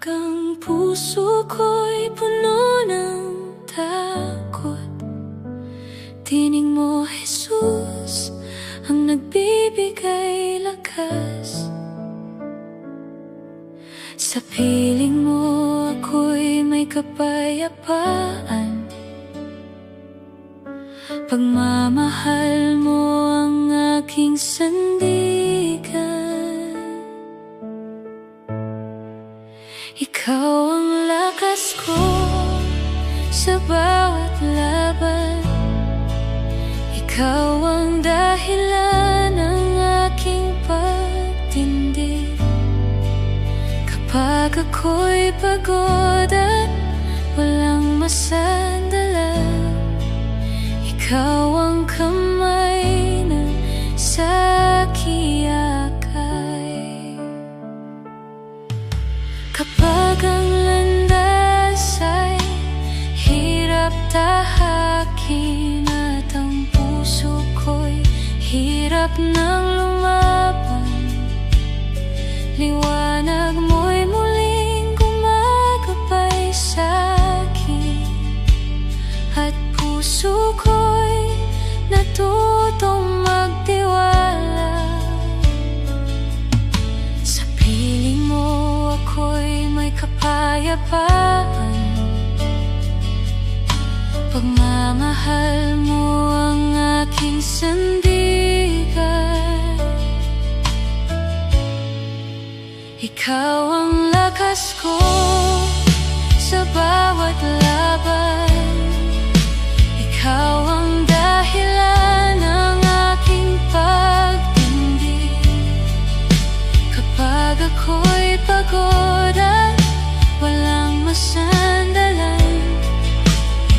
ang puso ko'y puno ng takot, tinig mo, Jesus, ang nagbibigay lakas. Sa piling mo ako'y may kapayapaan, pagmamahal mo ang aking sandigan. Ikaw ang lakas ko sa bawat laban, ikaw ang dahilan ng aking pagtindig. Kapag ako'y pagod at walang masandalan, ikaw ang kamay na sakiyakay. Kapag ang landas ay hirap tahakin at ang puso ko'y hirap nang lumaban, liwanag mo'y muling gumagabay sa'kin, at puso ko'y natutong magtiwala. Sa piling mo ako'y may kapayapaan, pagmamahal mo ang aking sandigan. Ikaw ang lakas ko sa bawat laban, ikaw ang dahilan ng aking pagtindig. Kapag ako'y pagod at walang masandalan,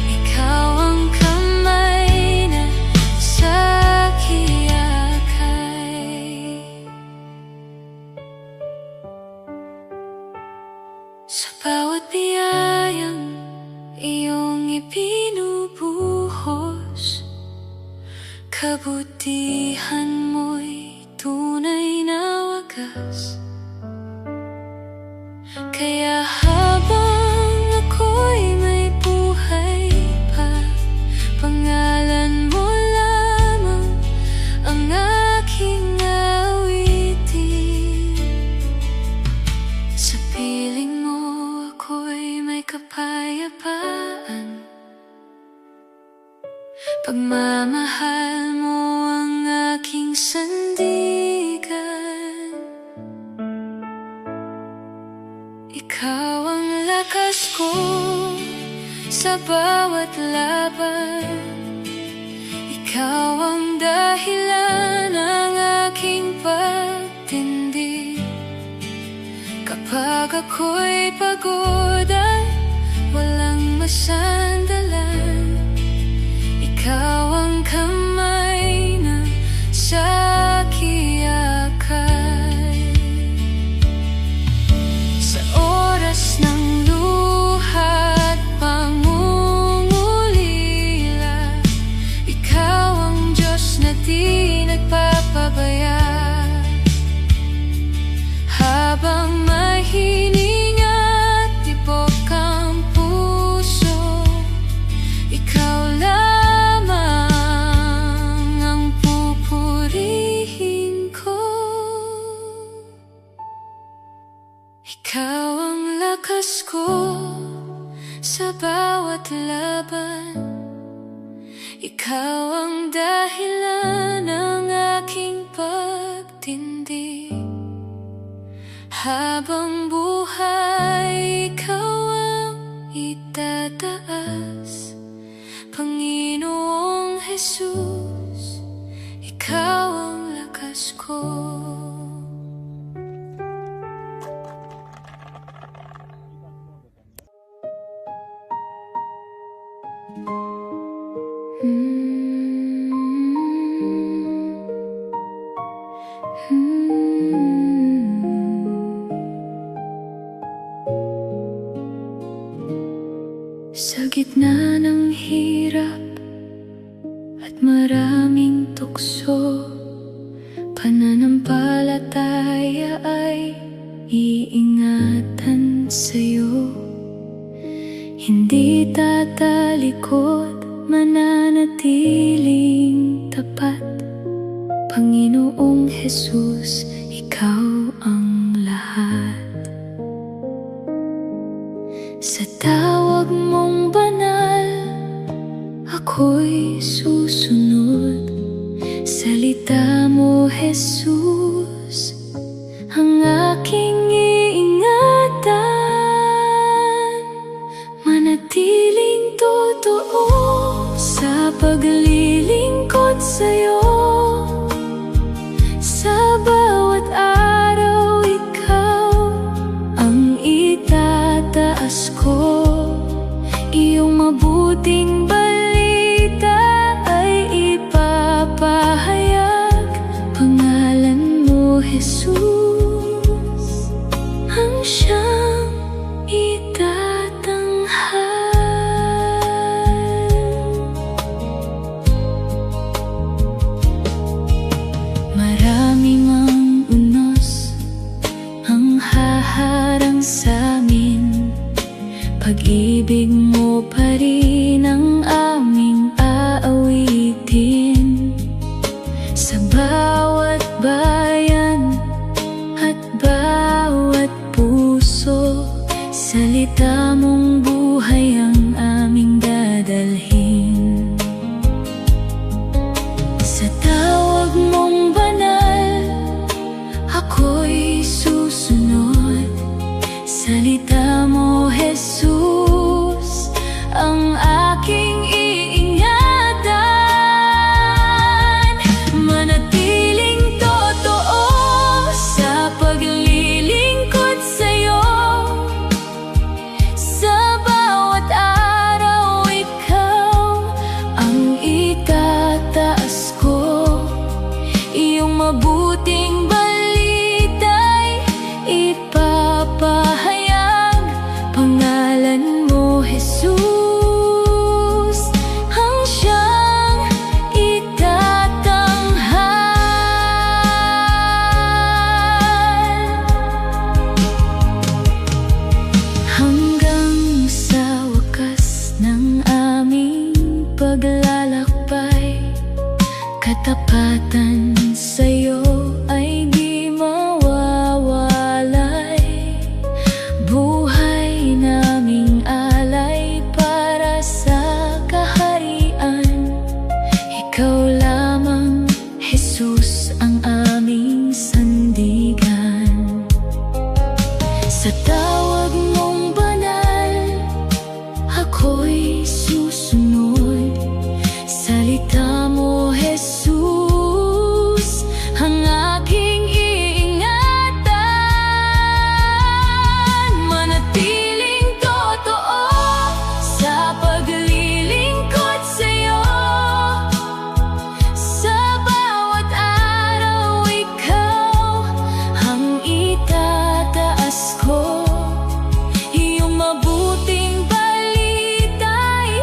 ikaw ang kamay na sakiyakay. Sa bawat biyayang iyong ibinubuhos, kabutihan mo'y tunay na wagas. Kaya habang ako'y may buhay pa, pangalan mo lamang ang aking awitin. Sa piling mo ako'y may kapayapaan, pagmamahal mo ang aking sandigan. Ikaw ang lakas ko sa bawat laban, ikaw ang dahilan ng aking pagtindig. Kapag ako'y pagod at walang masandalan, ikaw ang kamay na sakiyakay. Sa oras ng luha at pangungulila, ikaw ang Diyos na di nagpapabaya. Habang mahining at tibok ang puso, ikaw lamang ang pupurihin ko. Ikaw ang lakas ko sa bawat laban, ikaw ang dahilan ng aking pagtindig. Habang buhay, ikaw ang itataas, Panginoong Jesus, ikaw ang lakas ko. Sa gitna ng hirap at maraming tukso, pananampalataya ay iingatan sa'yo. Hindi tatalikod, mananatiling tapat. Panginoong Jesus, Ikaw ang lahat. Sa tawag mong banal, ako'y susunod. Salita mo, Jesus, ang aking iingatan. Manatiling totoo sa paglilingkod sa'yo. Sa bawat araw, ikaw ang itataas ko. Iyong mabuting balita ay ipapahayag. Pangalan mo, Jesus, ang siyang itatanghal. Marami mang unos ang haharang sa'min, pag-ibig mo pa rin ang aming aawitin. Sa bawat bayan at bawat puso, salita mong buhay ang aming dadalhin. Sa tawag mong banal, ako'y susunod. Salita mo, Jesus, ang aking iingatan. Manatiling totoo sa paglilingkod sa'yo. Sa bawat araw, ikaw ang itataas ko. Iyong mabuting balita'y ipapahayag. Pangalan mo, Jesus, ang siyang itatanghal. Hanggang sa wakas ng aming paglalakbay, katapatan sa'yo ay di mawawalay. Buhay naming alay para sa kaharian. Ikaw lamang, Jesus, ang aming sandigan. Sa tawag mong banal, ako'y susunod. Salita mo, Jesus, ang aking iingatan. Manatiling totoo sa paglilingkod sa'yo. Sa bawat araw, ikaw ang itataas ko. Iyong mabuting balita'y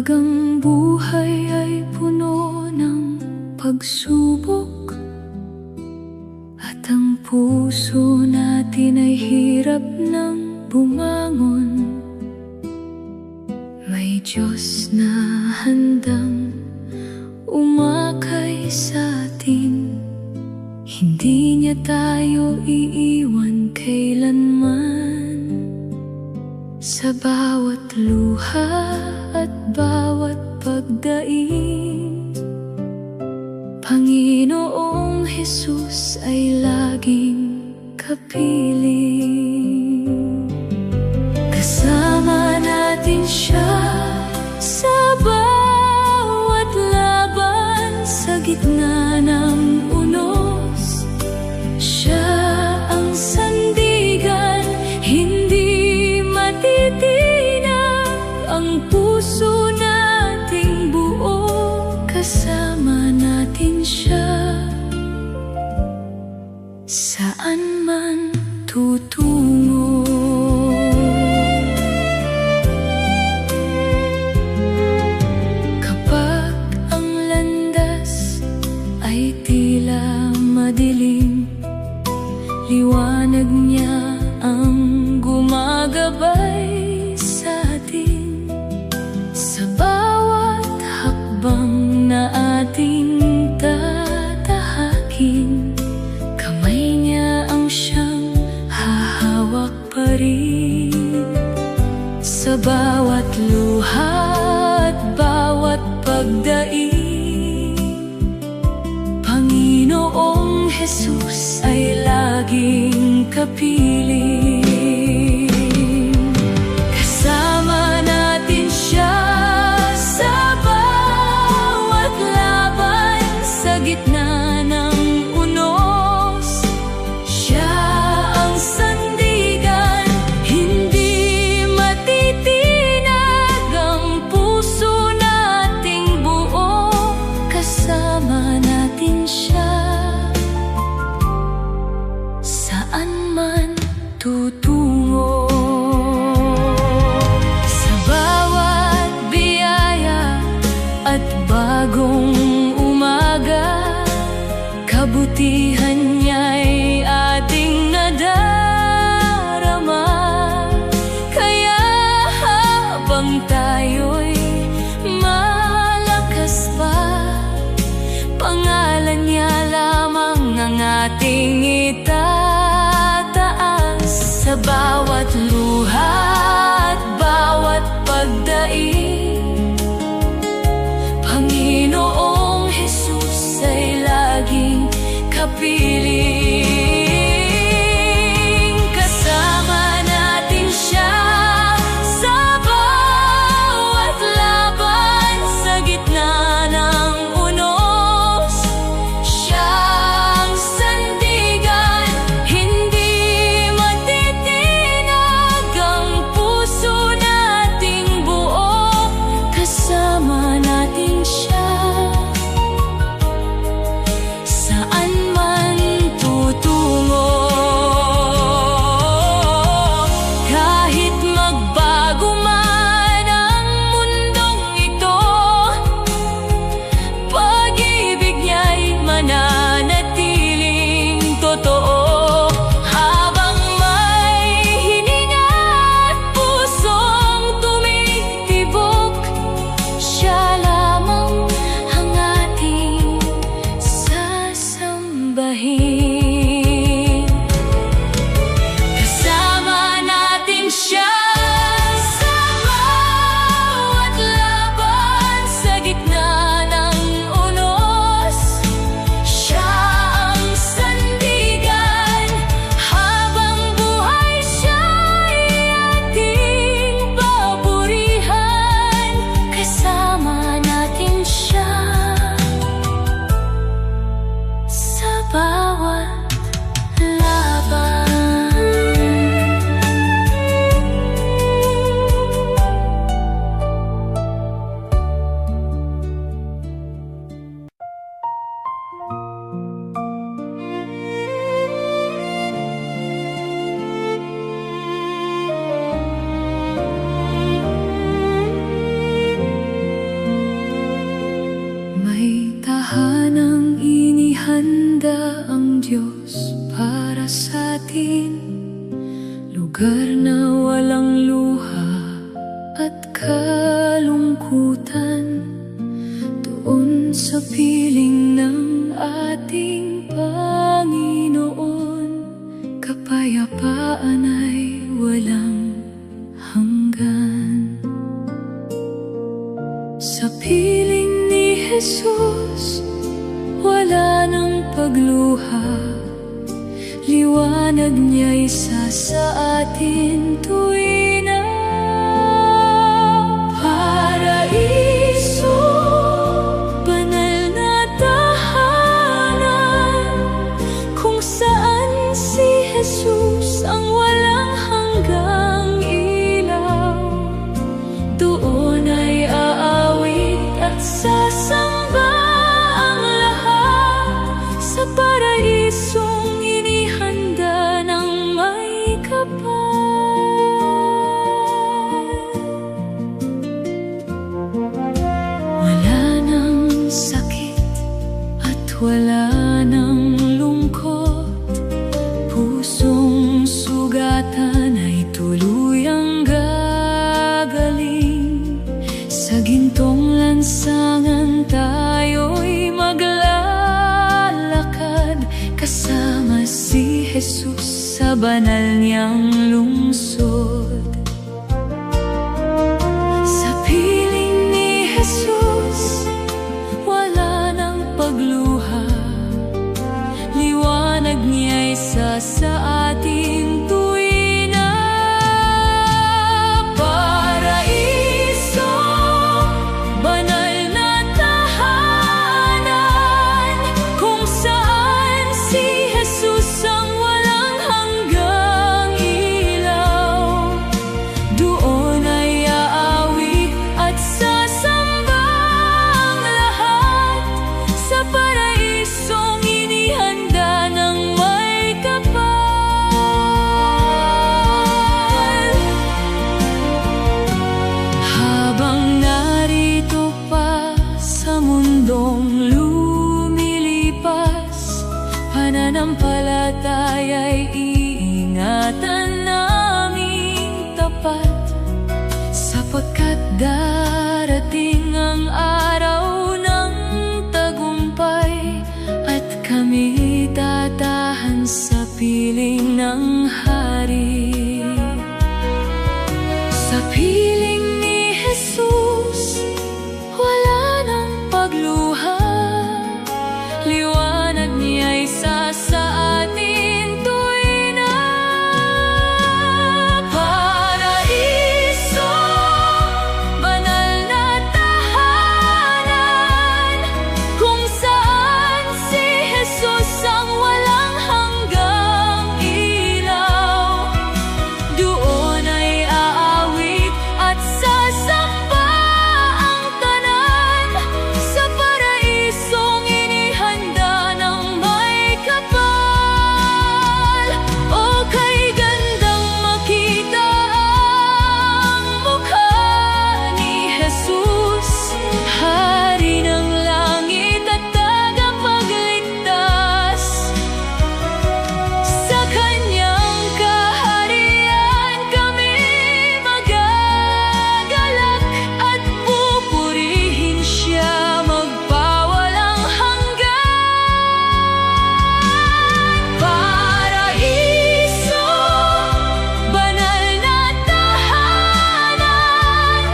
Kapag ang buhay ay puno ng pagsubok at ang puso natin ay hirap ng bumangon, may Diyos na handang umakay sa atin. Hindi niya tayo iiwan kailanman. Sa bawat luha at bawat pagdaing, Panginoong Jesus ay laging kapiling. Kasama natin siya sa bawat laban, sa gitna ng unos. Siya ang sandigan, hindi matitinag ang puso nating buo. Kasama natin siya saan man tutungo. Kapag ang landas ay tila madilim, liwanag niya ang gumagabay sa atin. Sa bawat hakbang na ating tatahakin, kamay niya ang siyang hahawak pa rin. Sa bawat luha at bawat pagdaing, Panginoong Jesus ay laging kapiling. Kasama natin siya sa bawat laban, sa gitna ng unos. Siya ang sandigan, hindi matitinag ang puso nating buo. Kasama natin siya saan man tutungo. Sa bawat biyaya at bagong umaga, kabutihan niya'y ating nadarama. Kaya habang tayo'y malakas pa, pangalan niya lamang ang ating itataas. Sa bawat luha at bawat pagdaing, Panginoong Jesus ay laging kapiling. Kasama natin siya sa bawat laban, sa gitna ng unos. Siya ang sandigan, hindi matitinag para sa atin, lugar na walang luha at kalungkutan. Doon sa piling ng ating Panginoon, kapayapaan ay walang hanggan. Sa piling ni Jesus, wala nang pagluha. Liwanag niya'y isa sa atin tuwi na paraiso, banal na tahanan, kung saan si Jesus ang walang hanggang ilaw. Doon ay aawit at sasamba ang lahat sa paraisong inihanda ng may kapal. Wala nang sakit at wala nang lungkot, pusong sugatan ay tuluyang gagaling. Sa gintong lansangan tayo'y maglalakad, kasama si Jesus sa banal niyang lungsod. Sa piling ni Jesus, wala nang pagluha. Liwanag niya'y isa sa ating tuwi na paraiso, banal na tahanan, kung saan si Jesus ang walang hanggang ilaw. Doon ay aawit at sasamba ang lahat sa paraisong inihanda ng may kapal. Habang narito pa sa mundong lumilipas, pananampalataya'y iingatan naming tapat, sapagkat darating ang araw ng tagumpay, at kami tatahan sa piling ng Hari. Sa piling ni Jesus, wala nang pagluha. Liwanag niya'y isa sa atin tuwi na paraiso, banal na tahanan, kung saan si Jesus ang walang hanggang ilaw. Doon ay aawit at sasamba ang tanan sa paraisong inihanda ng may kapal. O kay gandang makita ang mukha ni Jesus, Hari ng langit at tagapagligtas. Sa kanyang kaharian kami magagalak at pupurihin siya magpawalang hanggan. Paraiso, banal na tahanan,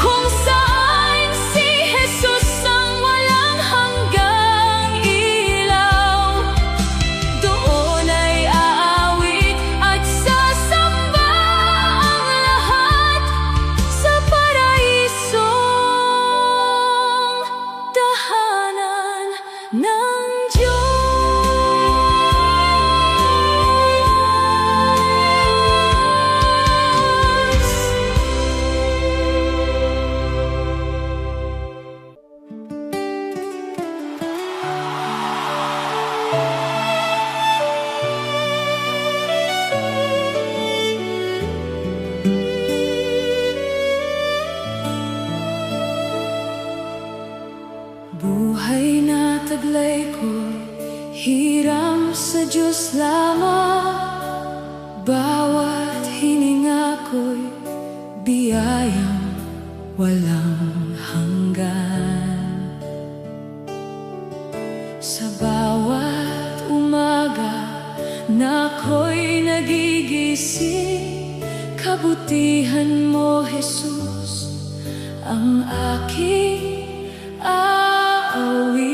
kung saan si Jesus ang walang hanggang ilaw. Doon ay aawit at sasamba ang lahat sa paraisong tahanan ng Diyos. Buhay na taglay ko, hiram sa Diyos lamang. Bawat hininga ko'y biyayang walang hanggan. Sa bawat umaga na ako'y nagigising, kabutihan mo, Jesus, ang aking aawitin.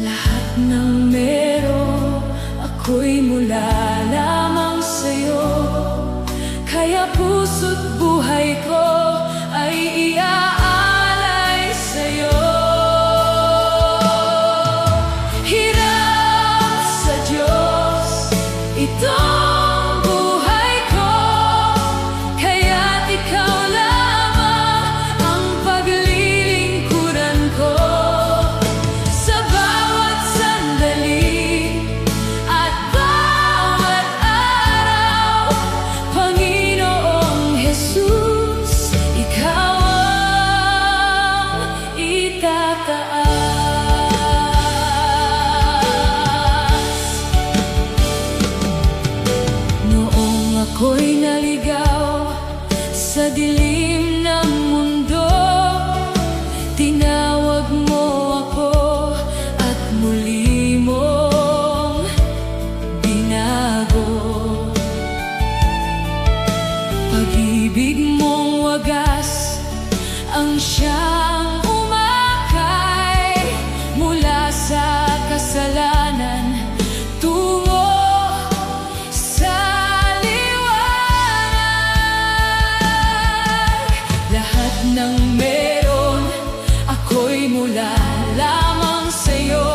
Lahat ng meron ako'y mula lamang sa'yo, kaya puso't buhay ko ay iaalay sa'yo. Hirap sa Diyos itong buhay ko, kaya't ikaw lamang ang paglilingkuran ko. Sa bawat sandali at bawat araw, Panginoong Jesus, ikaw ang itataas. Noong ako'y naligaw sa dilim ng mundo, tinawag mo ako at muli mong binago. Pag-ibig mong wagas ang siyang umakay mula sa kasalanan tungo sa liwanag. Lahat ng meron ako'y mula lamang sa'yo,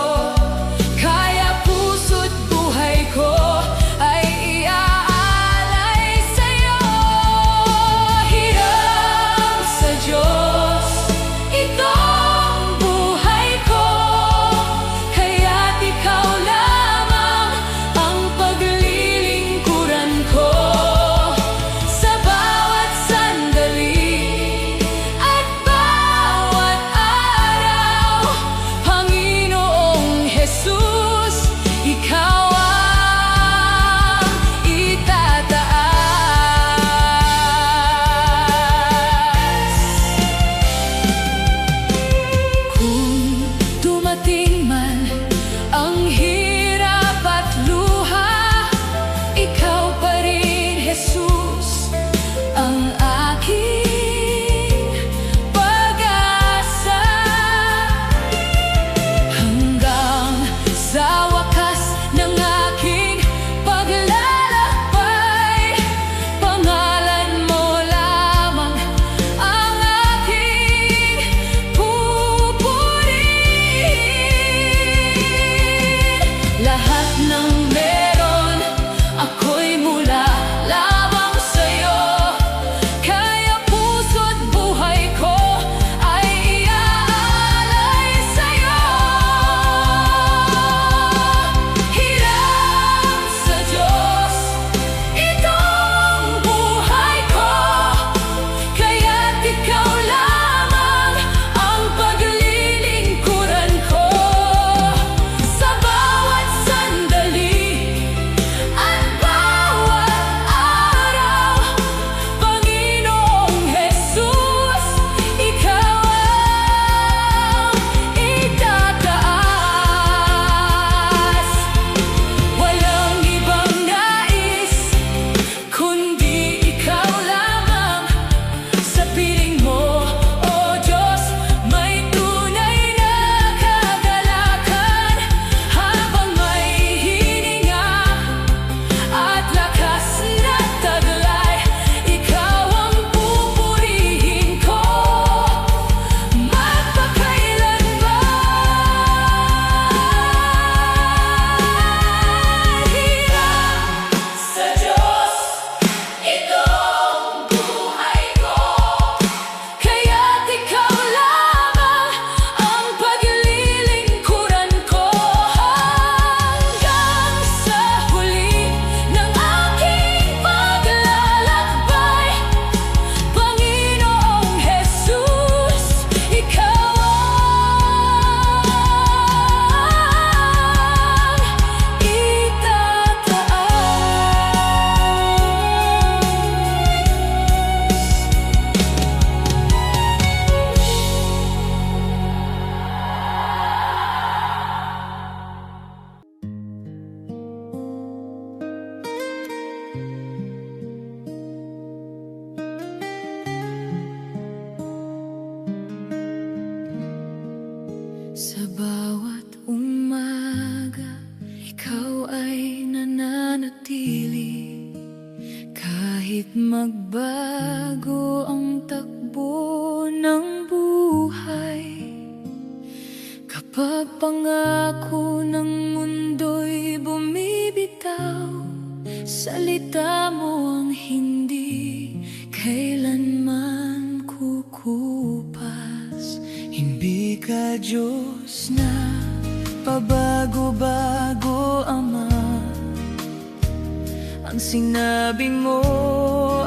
Ang sinabi mo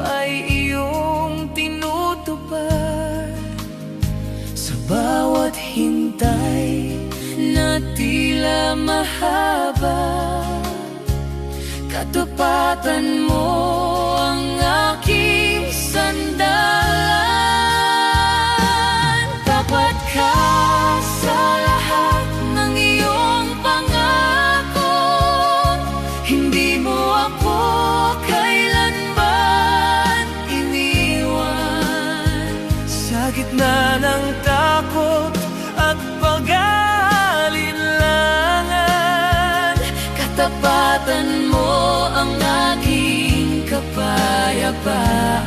ay iyong tinutupad. Sa bawat hintay na tila mahaba, katapatan mo ang aking sandalan. Tapat ka sa lahat ng iyong pangako, hindi mo ako kailanman iniwan. Sa gitna ng takot at pag-aalinlangan, katapatan mo ang aking kapayapaan.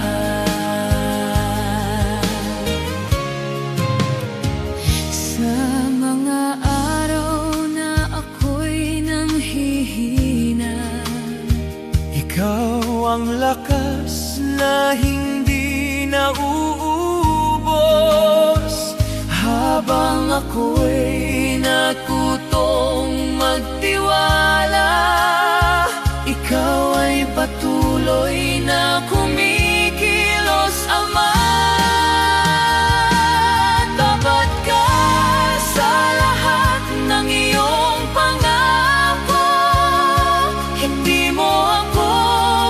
Sa mga araw na ako'y nanghihina, ikaw ang lakas na hindi nauubos. Habang ako'y natutong magtiwala, ikaw ay patuloy na kumikilos, Ama. Tapat ka sa lahat ng iyong pangako, hindi mo ako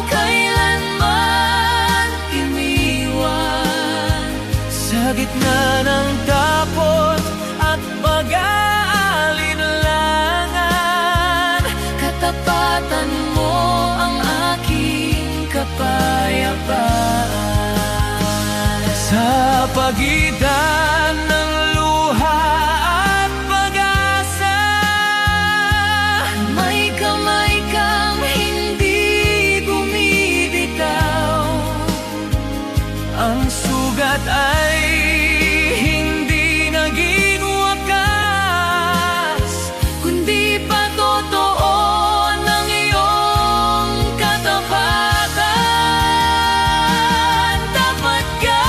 kailanman iniwan. Sa gitna ng takot at pag-aalinlangan, katapatan mo ang aking kapayapaan. Sa pagitan ng luha at pag-asa, may kamay kang hindi bumibitaw. Ang sugat ay hindi naging wakas, kundi patotoo ng iyong katapatan. Tapat ka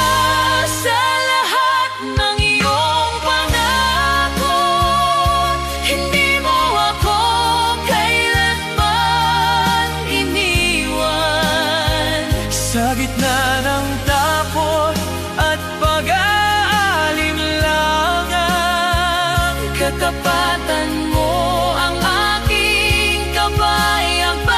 sa lahat ng iyong pangako, hindi mo ako kailanman iniwan. Sa gitna ng takot at pag-aalinlangan, katapatan mo ang aking kapayapaan.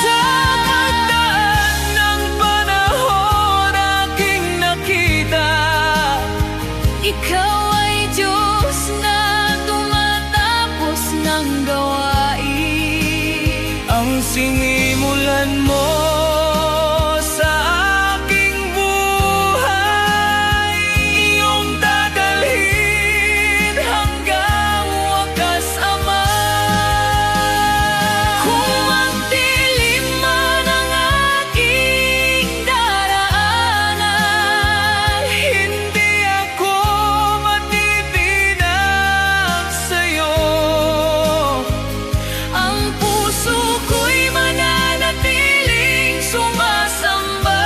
Sa pagdaan ng panahon aking nakita, ikaw ay Diyos na tumatapos ng gawain. Ang sinimulan mo sa aking buhay, iyong dadalhin hanggang wakas, Ama. Kung magdilim man ang aking daraanan, hindi ako matitinag sa'yo. Ang puso ko'y mananatiling sumasamba,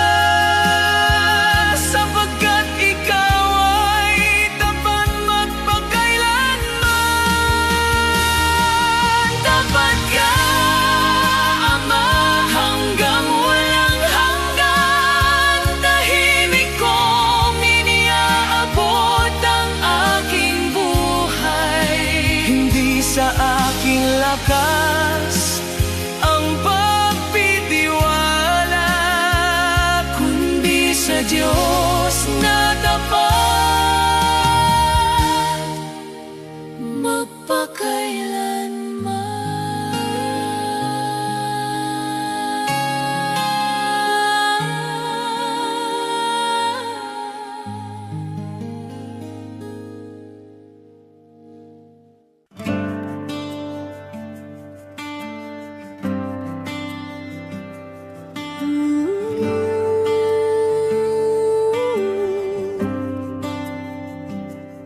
sapagkat ikaw ay tapat magpakailanman. Tapat ka, Ama, hanggang walang hanggan. Tahimik kong iniaabot ang aking buhay. Hindi sa aking lakas ang pagtitiwala, kundi sa Diyos na tapat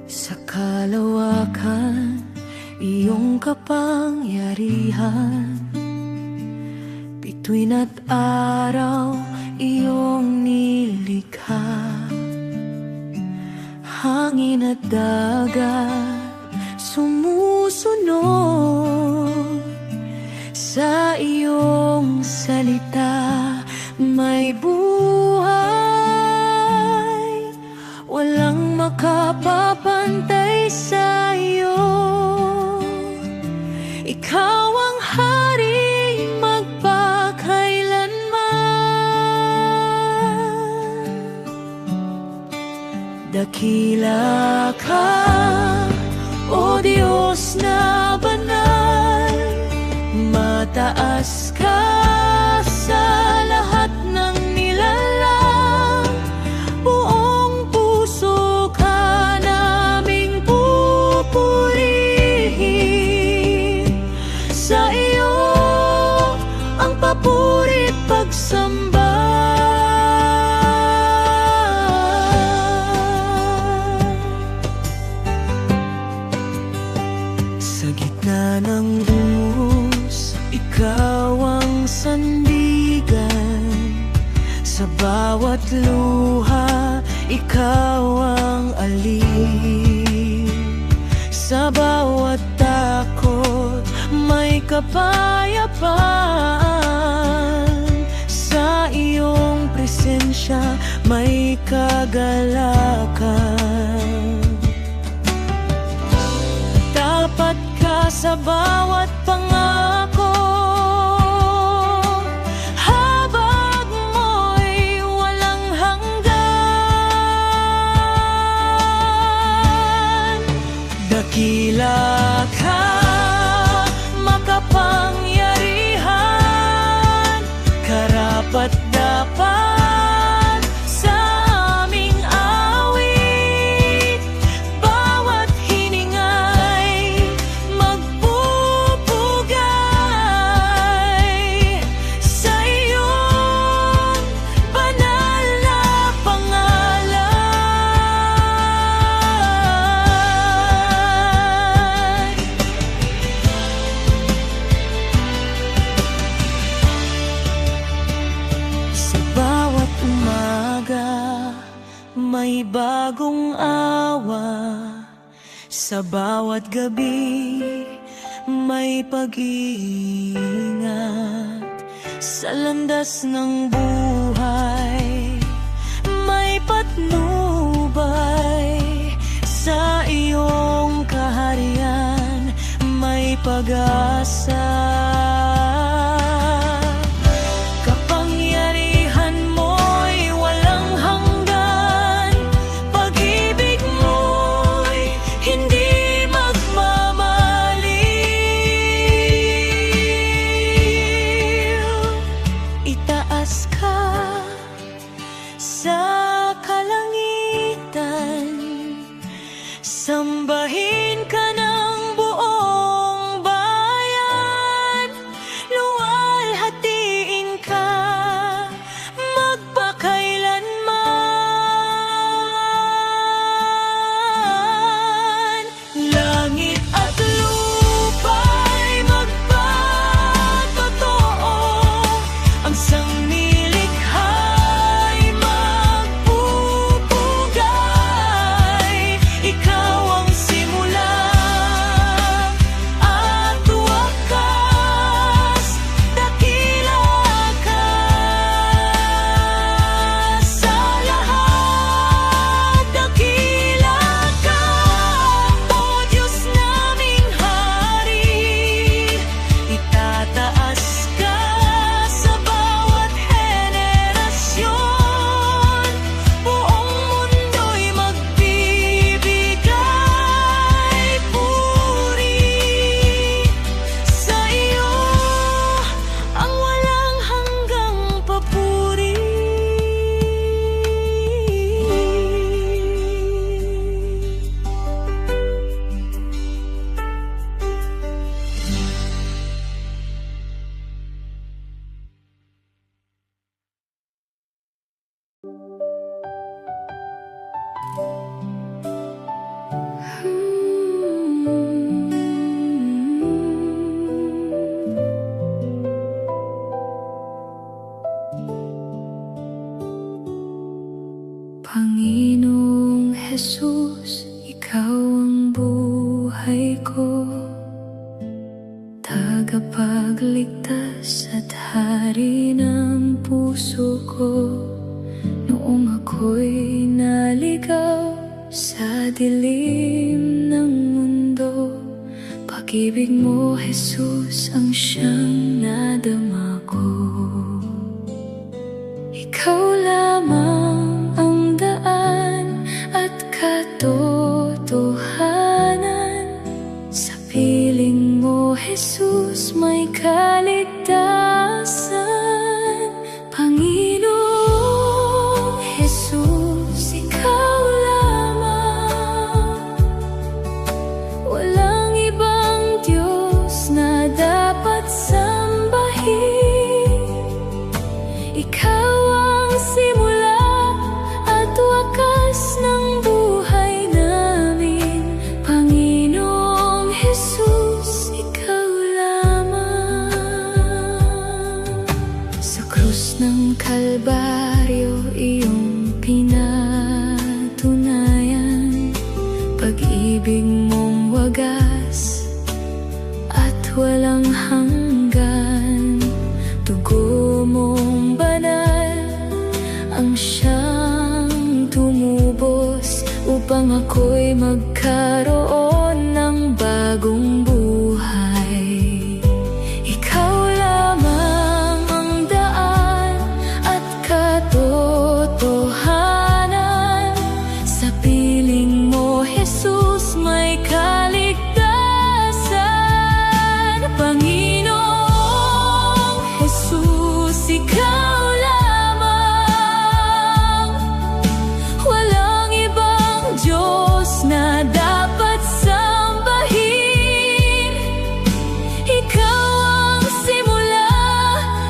sa kalawakan, iyong kapangyarihan. Bituin at araw, iyong nilikha. Hangin at dagat, sumusunod sa iyo. ikaw ang hari magpakailanman. Dakila ka, O Diyos na banal, mataas ka sa lahat ng nilalang. Buong puso ka naming pupurihin. Sa iyo ang papurit pagsamba. Sa gitna ng unos, ikaw ang sandigan. Sa bawat luha, ikaw ang alin. Sa bawat takot, may kapayapaan. Sa iyong presensya, may kagalakan. Tapat ka sa bawat pangako, habag mo'y walang hanggan. Dakila ka, makapangyarihan, karapat-dapat sa aming awit. Bawat hiningay magpupugay sa iyong banal na pangalan. Sa bawat umaga, may bagong awa. Sa bawat gabi, may pag-iingat. Sa landas ng buhay, may patnubay. Sa iyong kaharian, may pag-asa. Kapangyarihan mo'y walang hanggan. Pag-ibig mo'y hindi magmamaliw. Itaas ka sa kalangitan, sambahin ka ng buong bayan. Luwalhatiin ka magpakailanman. Langit at lupa'y magpatotoo, ang sanglilikha'y magpupugay. Ikaw ang simula at wakas. Dakila ka sa lahat. Dakila ka, O Diyos naming hari. Itataas ka sa bawat henerasyon. Buong mundo'y magbibigay puri. Sa iyo ang walang hanggang papuri. Panginoong Jesus, ikaw ang buhay ko, tagapagligtas at hari ng puso ko. Noong ako'y naligaw sa dilim ng mundo, pag Pag-ibig mo, Jesus, ang siyang nadama ko. Ikaw lamang ang daan at katotohanan. Sa piling mo, Jesus, may kaligtasan. Panginoong Jesus, ikaw lamang. Walang ibang Diyos na dapat sambahin. Ikaw ang simula at wakas ng buhay namin. Panginoong Jesus, ikaw lamang. Sa krus ng Kalbaryo, iyong pinatunayan. Pag-ibig mong wagas at walang hanggan. Dugo mong banal ang siyang tumubos upang ako'y magkaroon ng bagong buhay. Ikaw lamang ang daan at katotohanan. Sa piling mo, Jesus, may kaligtasan. Panginoong Jesus, ikaw lamang. Walang ibang Diyos na dapat sambahin. Ikaw ang simula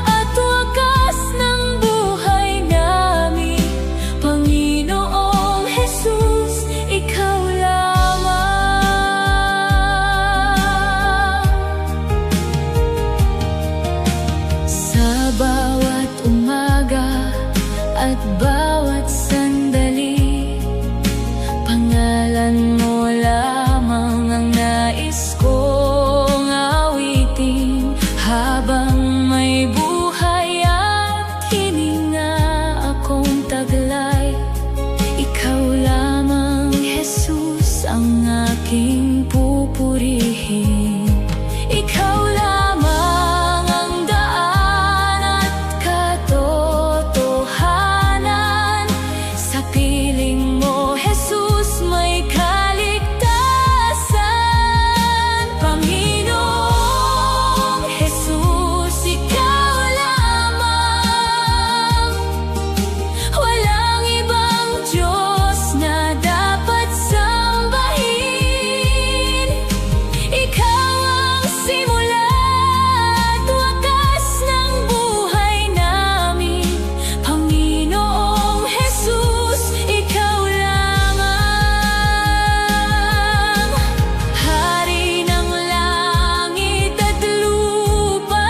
at wakas ng buhay namin. Panginoong Jesus, ikaw lamang. Sa bawat umaga at bawat sandali, pangalan mo lamang ang nais kong awitin. Habang may buhay at hininga akong taglay, ikaw lamang, Jesus, ang aking pupurihin. Ikaw lamang ang daan at katotohanan. Sa piling mo, Jesus, may kaligtasan. Panginoong Jesus, ikaw lamang. Walang ibang Diyos na dapat sambahin. Ikaw ang simula at wakas ng buhay namin. Panginoong Jesus, ikaw lamang. Hari ng langit at lupa,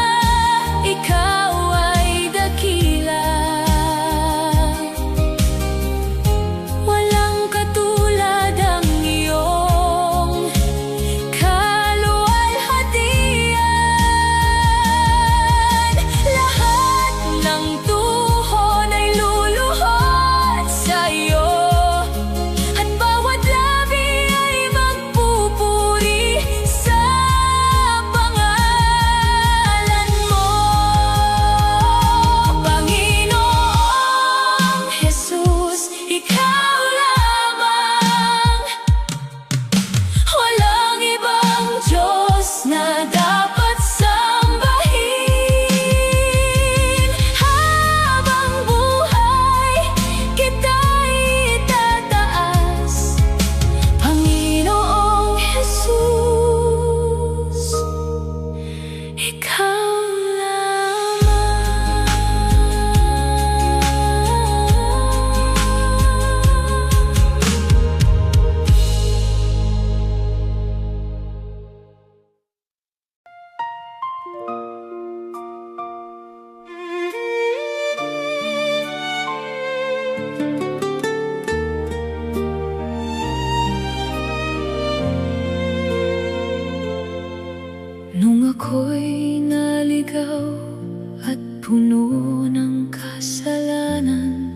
ikaw ay dakila. Walang katulad ang iyong kaluwalhatian. Lahat ng tuhod ay luluhod sa iyo, at bawat labi ay magpupuri sa pangalan mo. Panginoong Jesus, ikaw lamang. Walang ibang Diyos na dapat sambahin. Habang buhay, kita'y itataas. Panginoong Jesus, ikaw nung ako'y naligaw at puno ng kasalanan,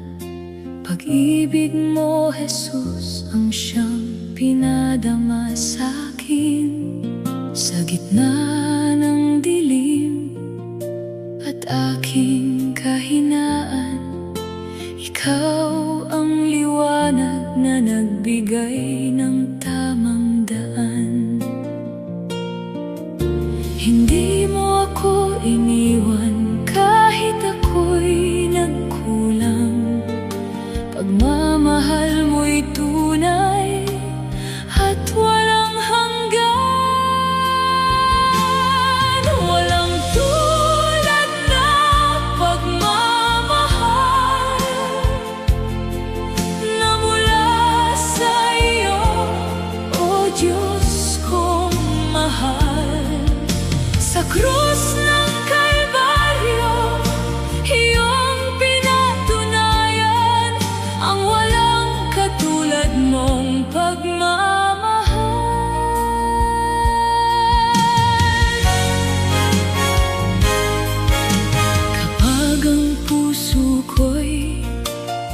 pag-ibig mo, Jesus, ang siyang pinadama sa'kin. Sa gitna aking kahinaan. Ikaw ang liwanag na nagbigay ng tamang daan. Hindi mo ako iniwan kahit ako'y nagkulang. Pagmamahal mo'y tunay at walang hanggan. Walang tulad na pagmamahal na mula sa iyo, O Diyos kong mahal. Sa krus ng Kalbaryo, iyong pinatunayan ang walang katulad mong pagmamahal. Kapag ang puso ko'y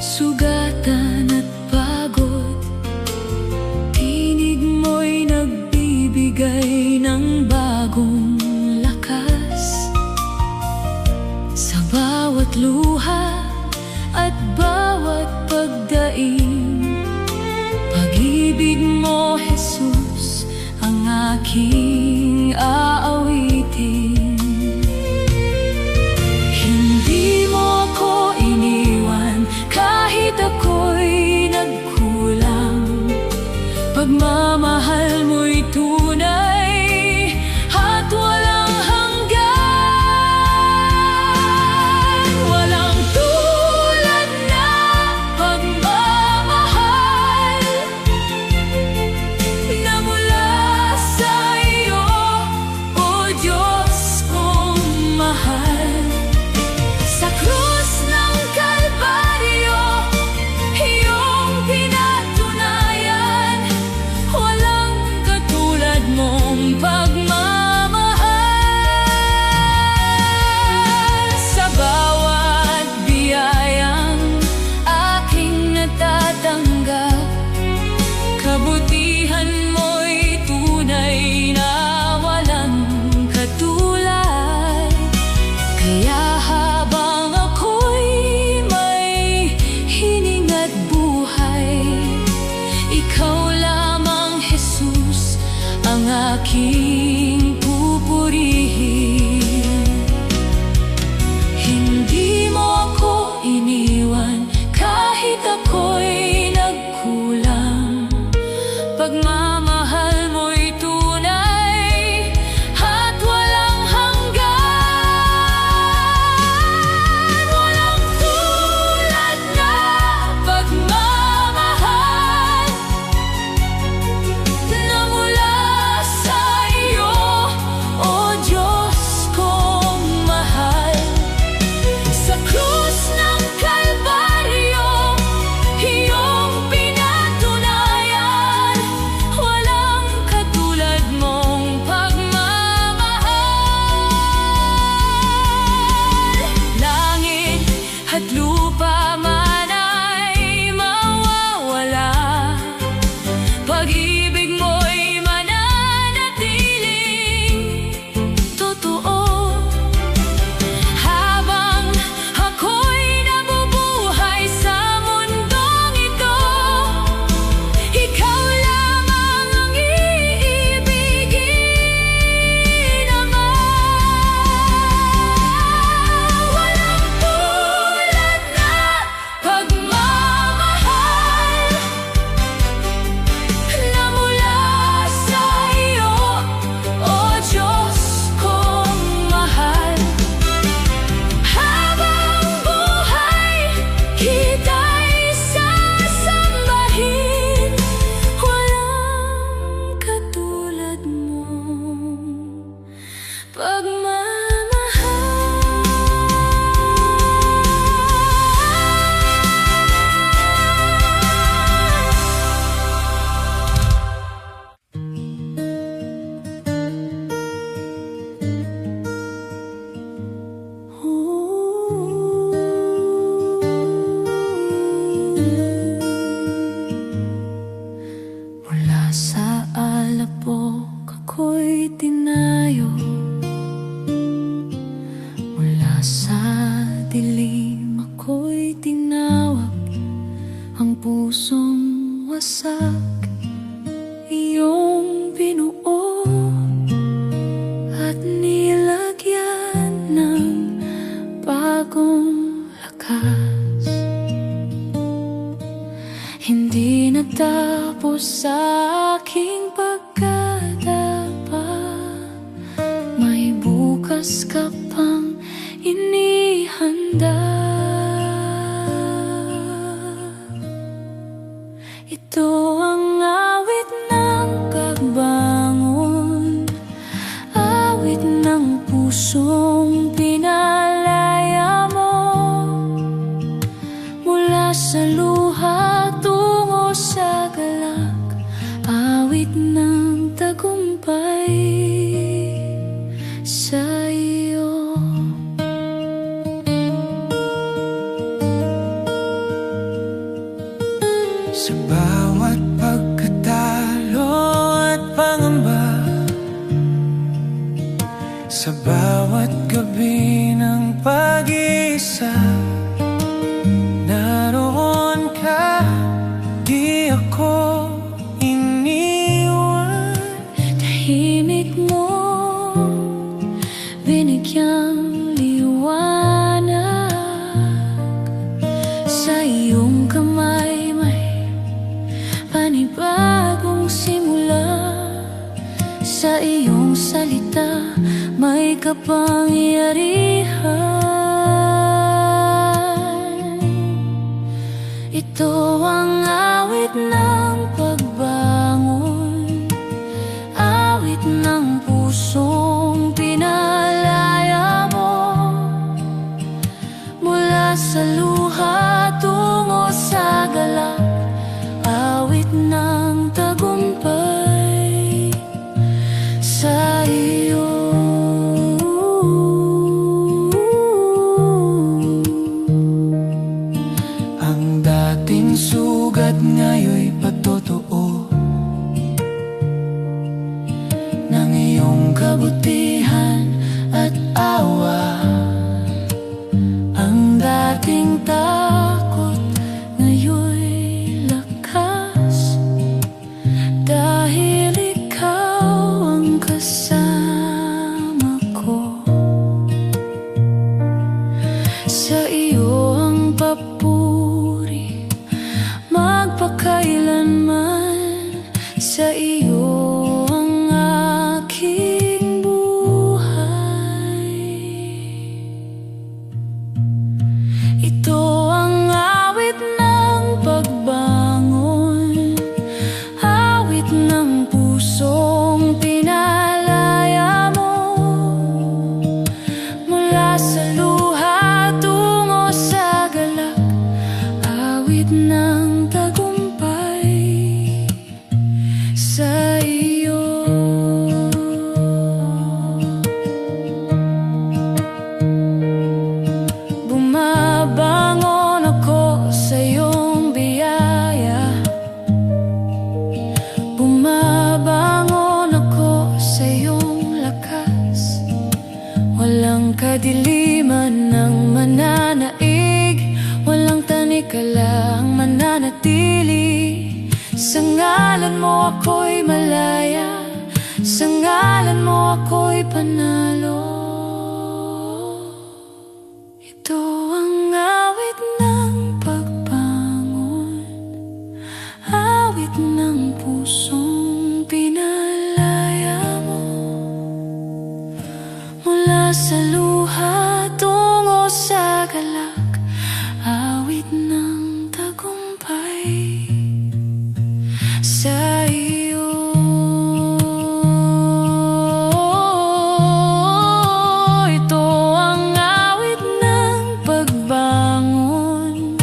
sugatan at pagod, tinig mo'y nagbibigay ng bagong lakas. Sa bawat luha at bawat pagdaing, pag-ibig mo, Jesus, ang aking aawitin. Hindi mo ako iniwan kahit ako'y nagkulang. Pagmamahal mo'y tunay at walang hanggan. Walang tulad na pagmamahal na mula sa iyo, O Diyos kong mahal. Sa krus ng Kalbaryo, iyong pinatunayan walang katulad mong pagmamahal. Sa bawat biyayang aking natatanggap, kabutihan mo'y tunay na walang katulad. oras ka pang inihanda. Ito ang awit ng pagbangon, awit ng pusong pinalaya mo, mula sa luha tungo sa galak, awit ng tagumpay sa iyo. Sa bawat pagkatalo at pangamba, sa bawat gabi ng pag-iisa, naroon ka, di ako iniwan. Tahimik mo, binigyang liwanag. Sa iyong kamay may panibagong simula. Sa iyong salita may kapangyarihan. Ito ang awit ng pagbangon, awit ng pusong pinalaya mo, mula sa luha tungo sa galak, awit ng tagumpay sa iyo. Ang dating sugat ngayon'y patotoo ng iyong kabutihan at awa. Ang dating takot ngayon'y lakas, dahil ikaw ang kasama ko. Sa iyo ang papuri magpakailanman, sa iyo ang aking buhay. Ito ang awit ng pagbangon, awit ng pusong pinalaya mo, mula sa luha tungo sa galak, awit ng tagumpay sa iyo. Bumabangon ako sa iyong biyaya, bumabangon ako sa iyong lakas. Walang kadiliman ng mananaig, walang tanikala ang mananatili. Sa ngalan mo ako'y malaya, sa ngalan mo ako'y panalo. Ito ang awit ng pagbangon, awit ng pusong pinalaya mo, mula sa luha tungo sa galak, awit ng tagumpay sa iyo. Ito ang awit ng pagbangon,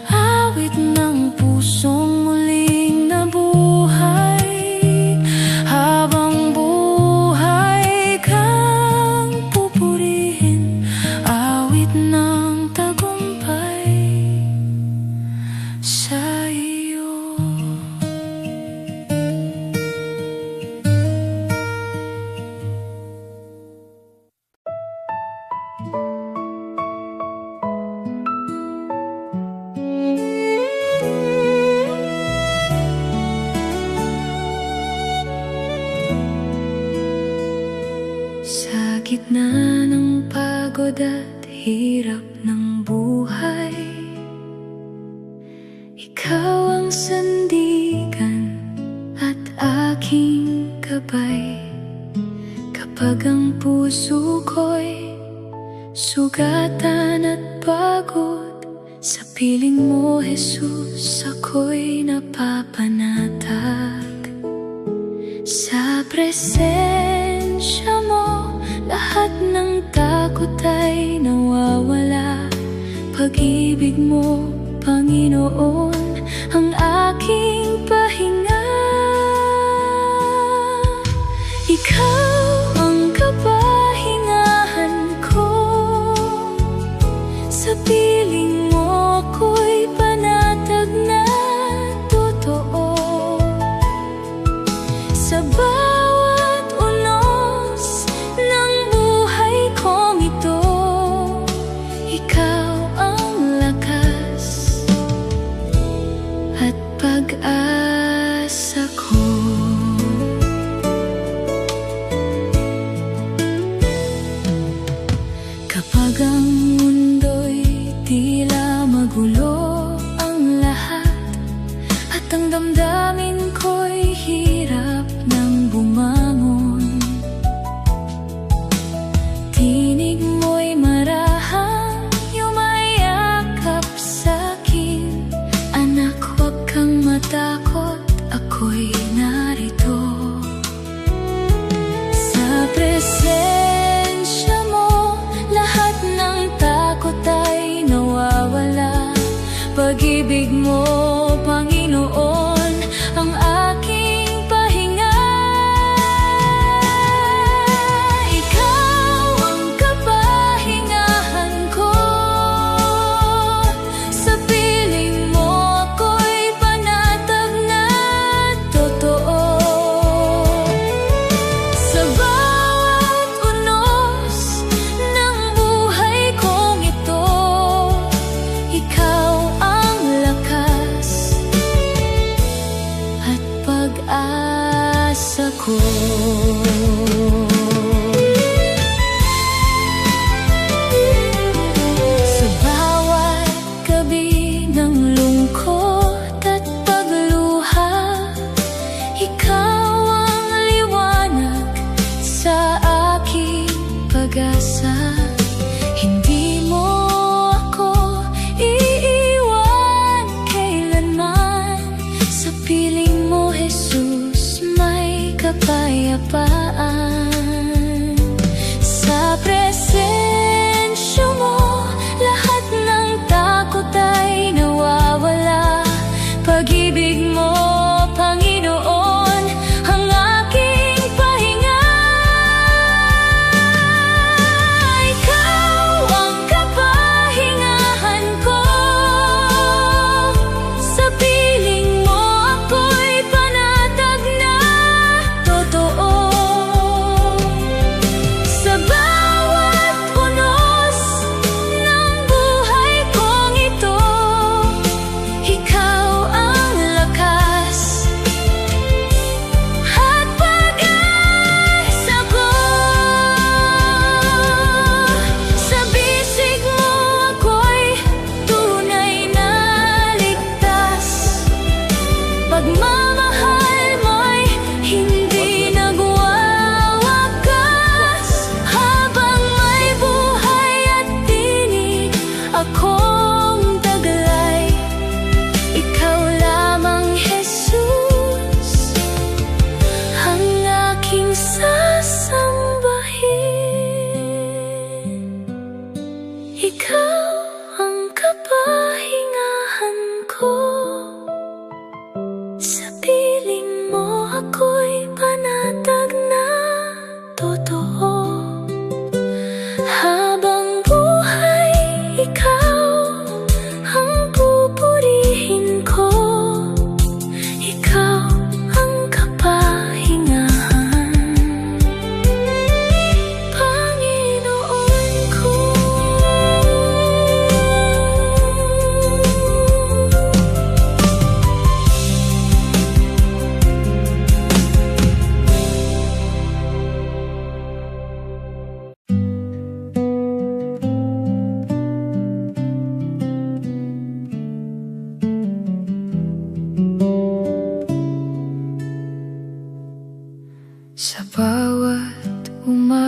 awit ng pusong muling nabuhay. Habang buhay kang pupurihin, awit ng tagumpay sa iyo. Sa gitna ng pagod at hirap ng buhay, ikaw ang sandigan at aking gabay. Kapag Kapag ang puso ko'y sugatan at pagod, sa piling mo, Jesus, ako'y napapanatag. Sa presensya mo, lahat ng takot ay nawawala. Pag-ibig mo, Panginoon, ang aking pahinga. Ikaw ang kapahingahan ko, sa piling mo ko'y panatag na totoo. Sa bawat unos ng buhay kong ito, ikaw ang lakas at pag-asa.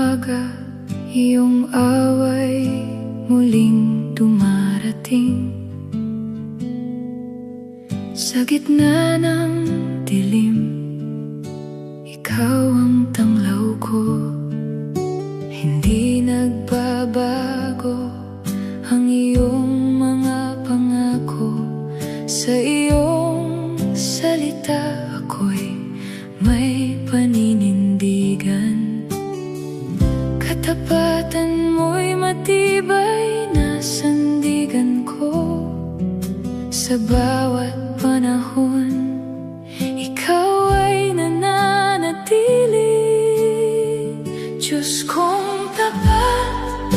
umaga, iyong away muling dumarating. Sa gitna ng dilim, ikaw ang tanglaw ko. Hindi nagbabago ang iyong mga pangako. Sa iyong salita ako'y may paninindigan. Katapatan mo'y matibay na sandigan ko. Sa bawat panahon, ikaw ay nananatili. Diyos kong tapat,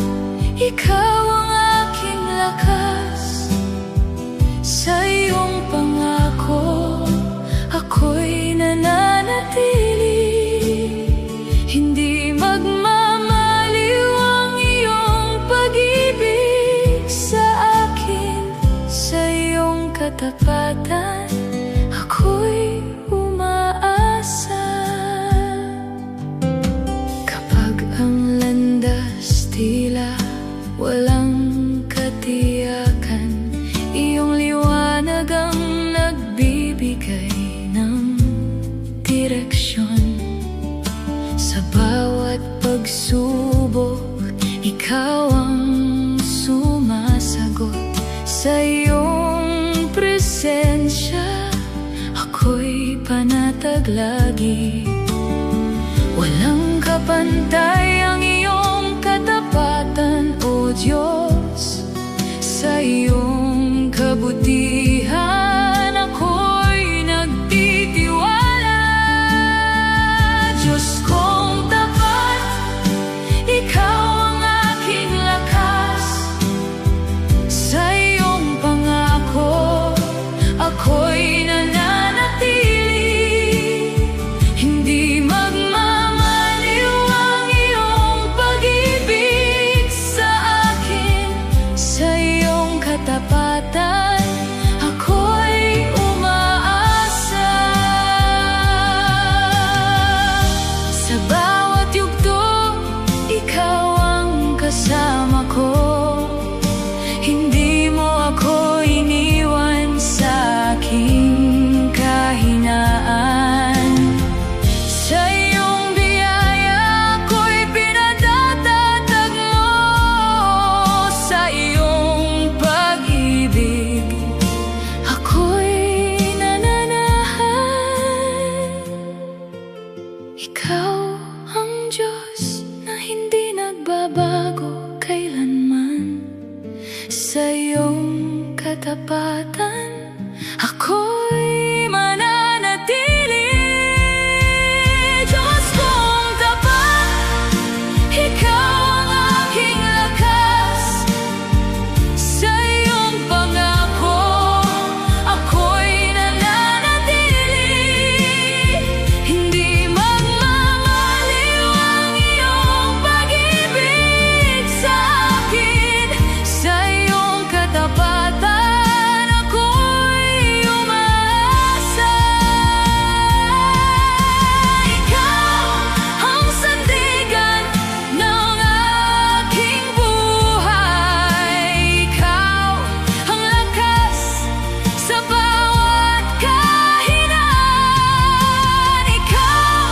ikaw ang aking lakas. Sa iyong pangako, ako'y nananatili. Hindi magmamaliw ang iyong pag-ibig sa akin. Sa iyong katapatan, ako'y umaasa. Kapag ang landas tila walang katiyakan, iyong liwanag ang nagbibigay ng direksyon. Sa bawat pagsubok, ikaw ang sumasagot. Sa iyong presensya, ako'y panatag lagi. Walang kapantay ang iyong katapatan, O Diyos. Sa iyong kabutihan, ako'y nagtitiwala. Diyos kong tapat, ikaw ang aking lakas. Sa iyong pangako, ako'y nananatili. Hindi magmamaliw ang iyong pag-ibig sa akin. Sa iyong katapatan, ako'y umaasa. Sa bawat yugto, ikaw ang kasama ko. Hindi mo ako iniwan sa aking kahinaan. Sa iyong biyaya, ako'y pinadatatag mo. Sa iyong pag-ibig, ako'y nananahan. Ikaw ang Diyos na hindi nagbabago kailanman. Sa iyong katapatan, ako'y mananatili. Diyos kong tapat, ikaw ang aking lakas. Sa iyong pangako, ako'y nananatili. Hindi magmamaliw ang iyong pag-ibig sa akin. Sa iyong katapatan, ako'y umaasa. Ikaw ang sandigan ng aking buhay. Ikaw ang lakas sa bawat kahinaan. Ikaw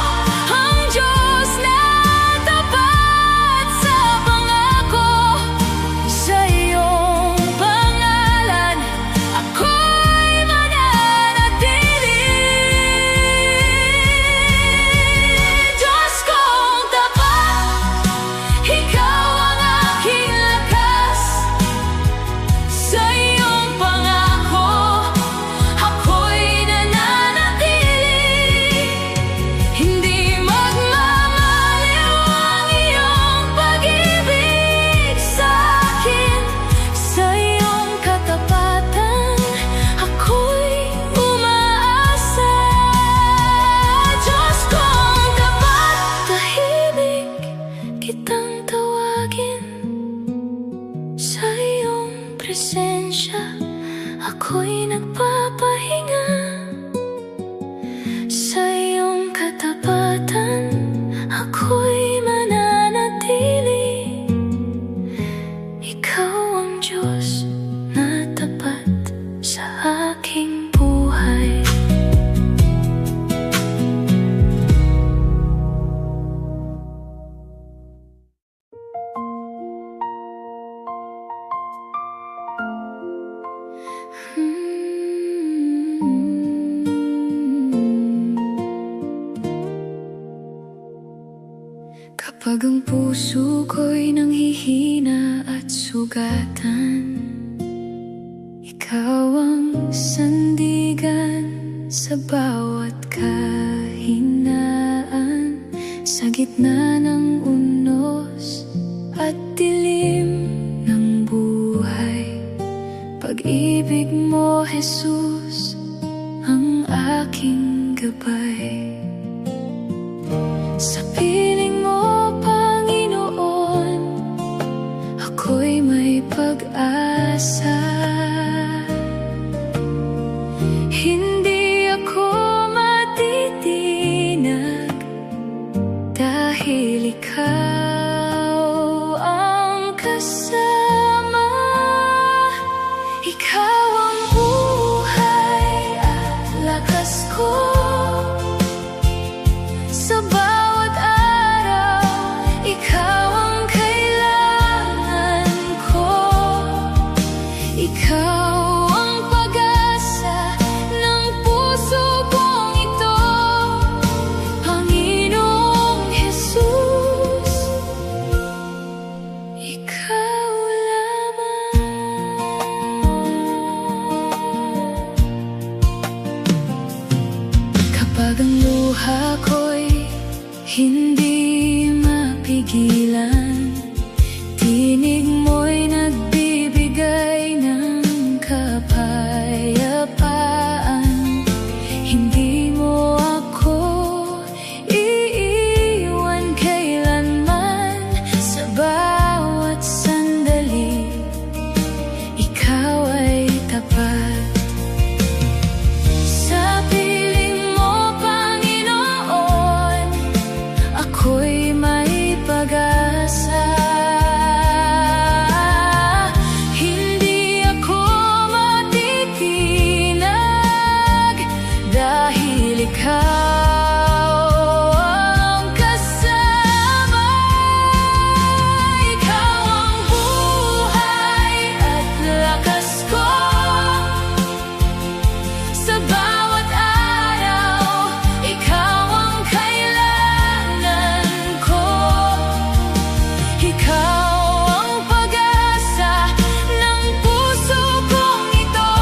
ang Diyos na tapat sa pangako. Sa iyong pangalan, ako'y mananatili. Diyos kong tapat, ikaw ang aking lakas. Sa iyong pangako, ako'y nananatili. Hindi magmamaliw ang iyong pag-ibig sa akin. Sa iyong katapatan, ako'y umaasa. Diyos kong tapat, tahimik kitang tawagin. Sa iyong presensya, ako'y nagpapahinga. Sa iyong katapatan, ako'y mananatili. ko'y nanghihina at sugatan. Ikaw ang sandigan sa bawat kahinaan. Sa gitna ng unos at dilim ng buhay, pag-ibig mo, Jesus, ang aking gabay. Sa piling mo, Panginoon, ako'y may pag-asa. Hindi ako matitinag dahil ikaw ang kasama. Ikaw ang buhay at lakas ko. Sa bawat araw, ikaw ang kailangan ko. Ikaw ang pag-asa ng puso kong ito, Panginoong Jesus. Ikaw lamang. Kapag ang luha ko'y hindi mapigilan, tinig mo'y nagbibigay ng kapayapaan. Hindi mo ako iiwan kailanman. Sa bawat sandali, ikaw ay tapat. Sa piling mo, Panginoon, ako'y may pag-asa. Hindi ako matitinag dahil ikaw ang kasama. Ikaw ang buhay at lakas ko. Sa bawat araw, ikaw ang kailangan ko. Ikaw ang pag-asa ng puso kong ito,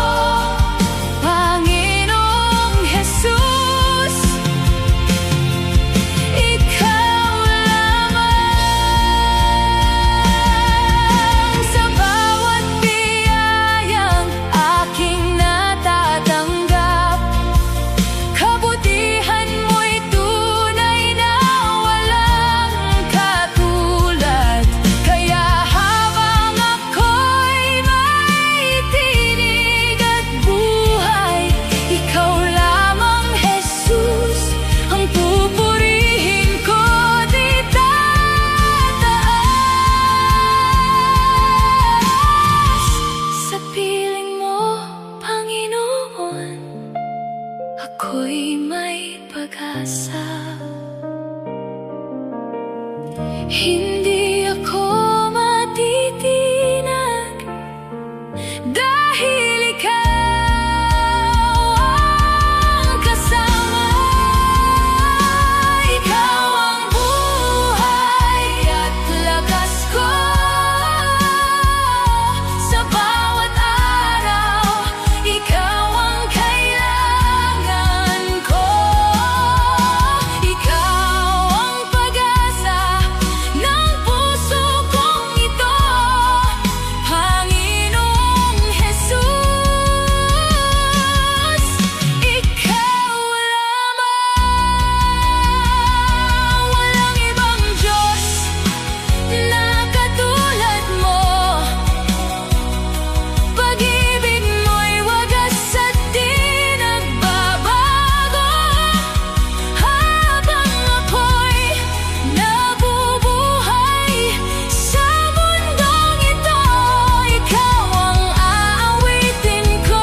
Panginoong Jesus. Ikaw lamang. Sa bawat biyayang aking natatanggap, kabutihan mo'y tunay na walang katulad. Kaya habang ako'y may tinig at buhay, ikaw lamang, Jesus, ang pupurihin ko di tataas. Sa piling mo, Panginoon, ako'y may pag-asa. Hindi ako matitinag dahil ikaw ang kasama. Ikaw ang buhay at lakas ko. Sa bawat araw, ikaw ang kailangan ko. Ikaw ang pag-asa ng puso kong ito, Panginoong Jesus. Ikaw lamang. Walang ibang Diyos na katulad mo. Pag-ibig mo'y wagas at di nagbabago. Habang ako'y nabubuhay sa mundong ito, ikaw ang aawitin ko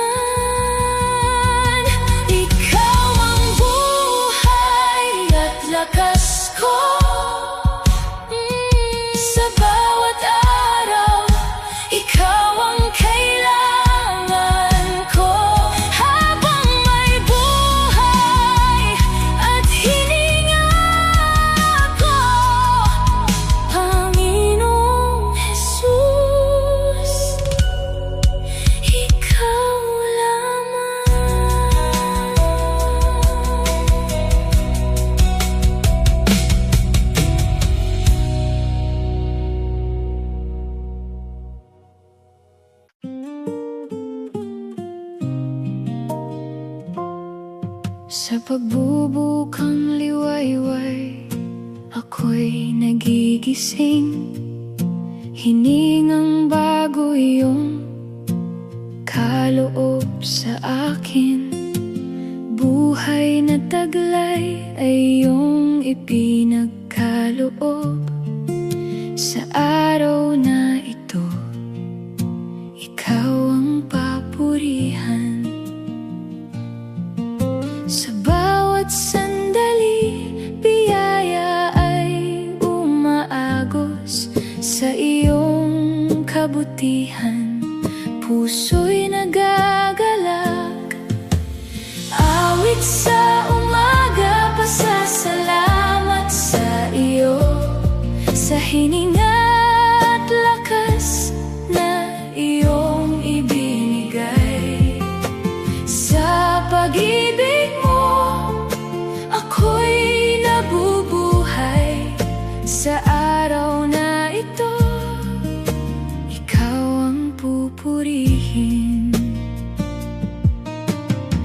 magpakailanman. Ikaw ang buhay at lakas ko. Sa bawat araw, ikaw ang kailangan ko. Habang may buhay pagbubukang liwayway, ako'y nagigising, hiningang bago iyong kaloob sa akin. Buhay na taglay ay iyong ipinagkaloob. Sa araw na ito, ikaw ang papurihan. Sa bawat sandali, biyaya ay umaagos. Sa iyong kabutihan, puso'y nagagalak. Awit sa umaga, pasasalamat sa iyo. Sa hininga't lakas na iyong ibinigay. Sa pag-ibig mo, ako'y nabubuhay. Sa araw na ito, ikaw ang pupurihin.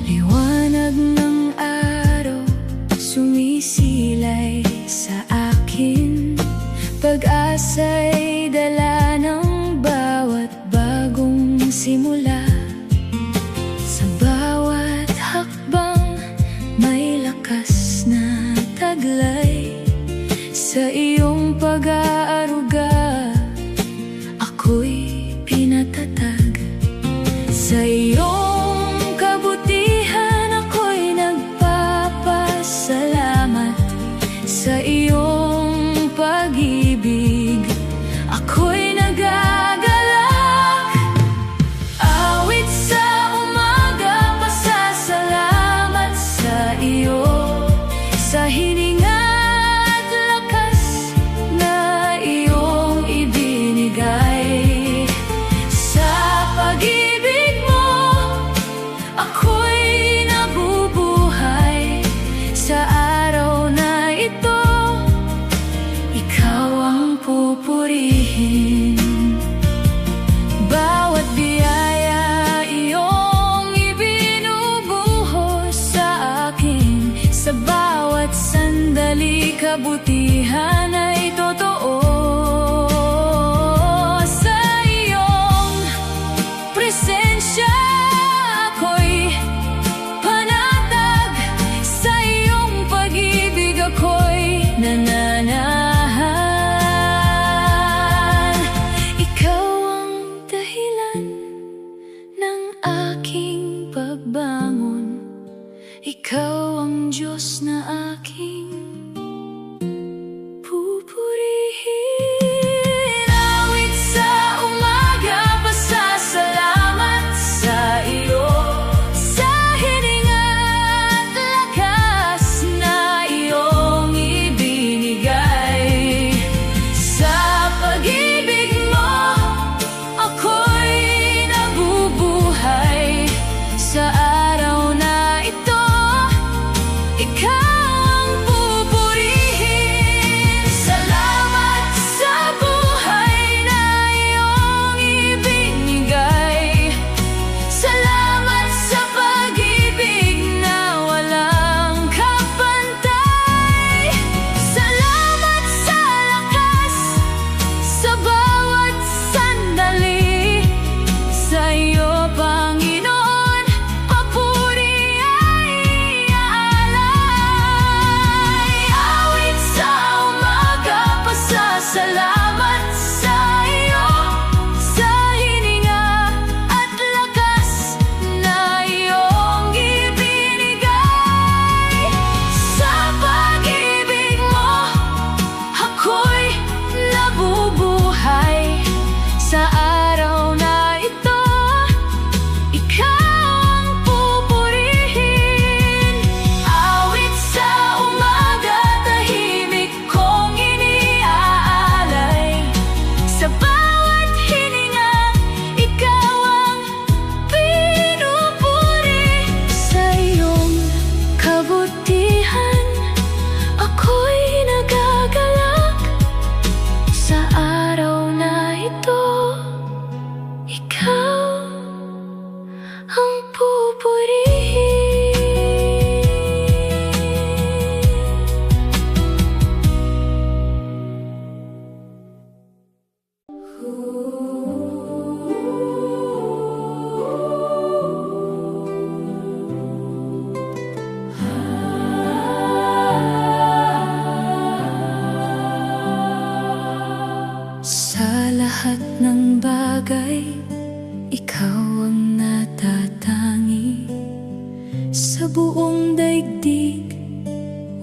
Liwanag ng araw sumisilay sa akin. Pag-asa'y dala ng bawat bagong simula. Sa bawat hakbang may lakas na taglay. Sa iyong pag-aaruga, ako'y pinatatag. Sa iyong kabutihan, ako'y nagpapasalamat. Sa iyong pag-ibig, ako'y nagagalak. Awit sa umaga, pasasalamat sa iyo. Sa hininga't lakas na iyong ibinigay. Sa pag-ibig mo, ako'y nabubuhay. Sa araw na ito, ikaw ang pupurihin. Bawat biyaya iyong ibinubuhos sa akin. Sa bawat sandali, kabutihan ay totoo. Sa iyong presensya, ako'y panatag. Sa iyong pag-ibig, ako'y nananahan. Ikaw ang dahilan ng aking pagbangon. Ikaw ang Diyos na aking pupurihin.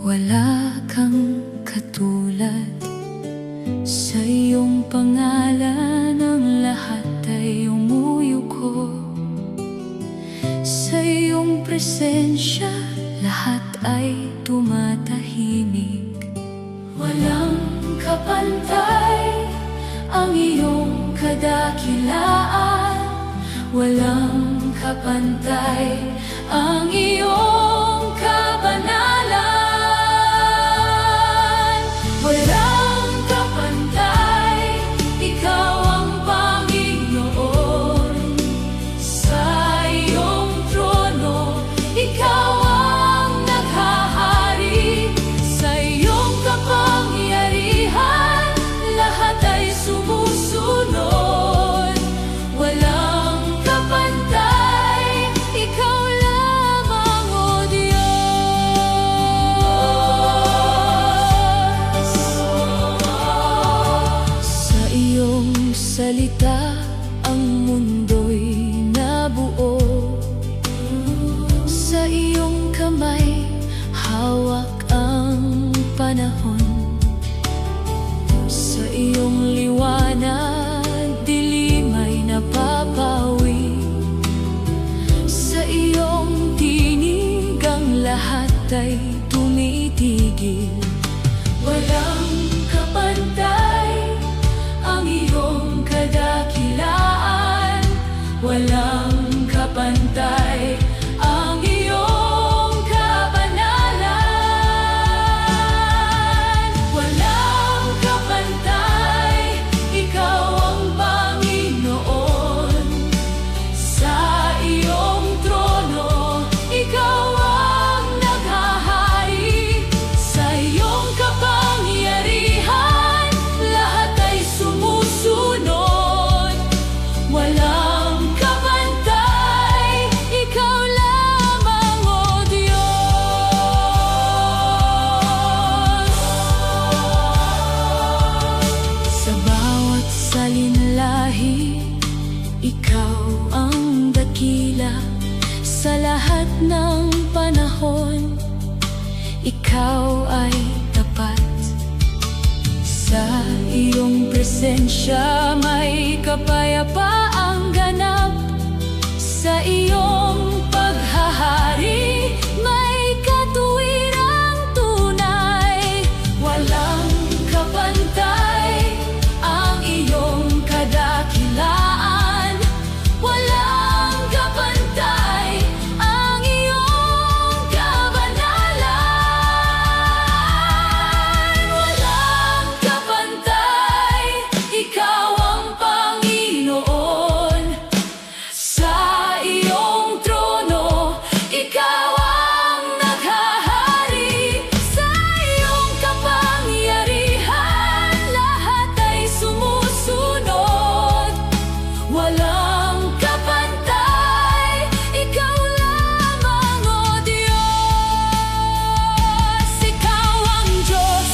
Wala kang katulad, sa iyong pangalan ang lahat ay umuyuko. Sa iyong presensya lahat ay tumatahimik. Walang kapantay ang iyong kadakilaan, walang kapantay ang iyong kabanalan. Walang kapantay, ikaw ang Panginoon. Sa iyong trono, ikaw ang naghahari. Sa iyong kapangyarihan, lahat ay sumusunod. Walang kapantay, ikaw lamang, O Diyos. Sa iyong salita ang mundo'y nabuo. Sa iyong kamay hawak ang panahon. Sa iyong liwanag dilim ay napapawi. Sa iyong tinig ang lahat ay tumitigil. Walang kapantay ang iyong kadakilaan, walang kapantay ang iyong kabanalan. Walang kapantay, ikaw ang Panginoon. Sa iyong trono, ikaw ang naghahari. Sa iyong kapangyarihan, lahat ay sumusunod. Walang kapantay, ikaw lamang, O Diyos. Sa bawat salinlahi, ikaw ang dakila. Sa lahat ng panahon, ikaw ay tapat. Sa iyong presensya may kapayapaang ganap. Sa iyong paghahari may katuwirang tunay. Walang kapantay ang iyong kadakilaan, walang kapantay ang iyong kabanalan. Walang kapantay, ikaw ang Panginoon. Sa iyong trono, ikaw ang naghahari. Sa iyong kapangyarihan, lahat ay sumusunod. Walang kapantay, ikaw lamang, O Diyos. Ikaw ang Diyos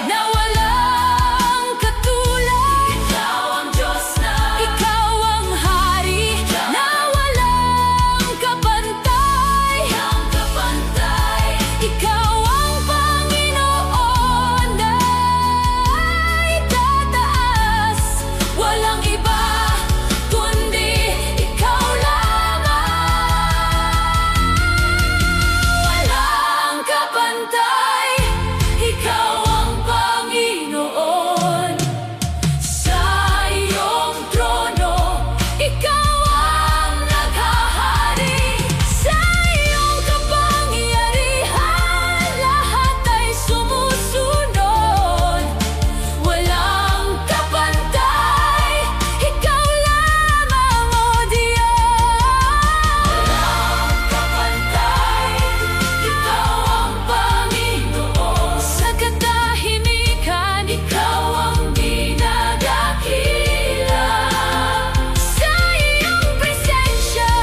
na walang katulad. Ikaw ang Diyos na ikaw ang Hari na walang kapantay. Walang kapantay, ikaw ang Panginoon na itataas. Walang iba kundi ikaw lamang. Walang kapantay, ikaw ang Panginoon. Sa iyong trono, ikaw ang naghahari. Sa iyong kapangyarihan, lahat ay sumusunod. Walang kapantay, ikaw lamang, O Diyos. Walang kapantay, ikaw ang Panginoon. Sa katahimikan, ikaw ang dinadakila. Sa iyong presensya,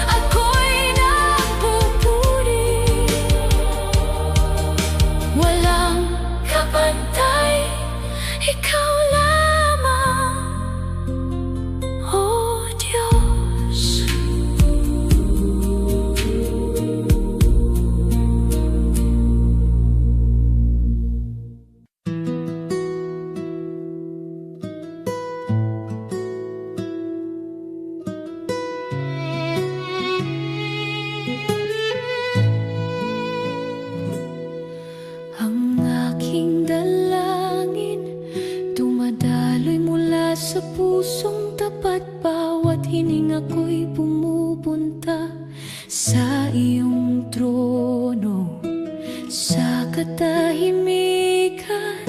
ako'y nagpupuri. Walang kapantay, ikaw lamang, O Diyos. katahimikan,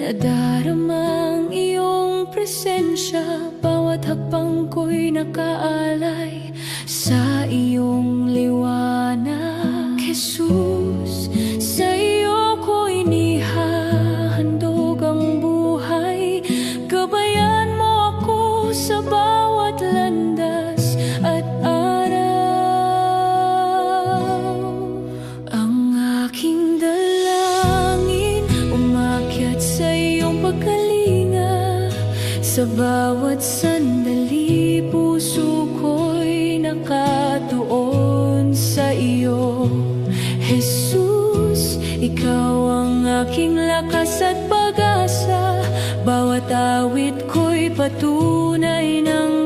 nadaramang iyong presensya. Bawat hakbang ko'y nakaalay sa iyong liwanag. Jesus, sa iyo ko'y inihahandog ang buhay. Gabayan mo ako sa bawat landas at araw. Ang aking dalangin, umakyat sa iyong pagkalinga. Sa bawat sandali, puso ko'y nakatuon sa iyo. Jesus, ikaw ang aking lakas at pag-asa. Bawat awit ko'y patunay ng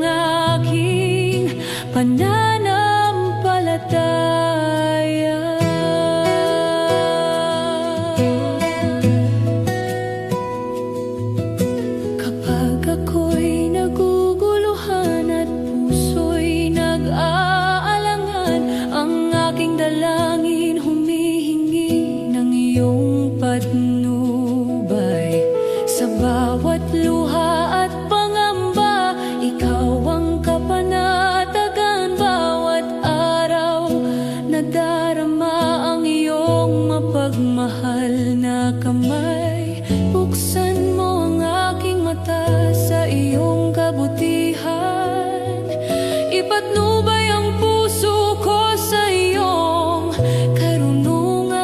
aking pananampalataya. Kapag ako'y naguguluhan at puso'y nag-aalangan, ang aking dalangin humihingi ng iyong patnubay. Sa bawat luha at pangamba, ikaw ang kapanatagan. Bawat araw, nadarama ang iyong mapagmahal na kamay. Buksan mo ang aking mata sa iyong kabutihan. Ipatnubay ang puso ko sa iyong karunungan.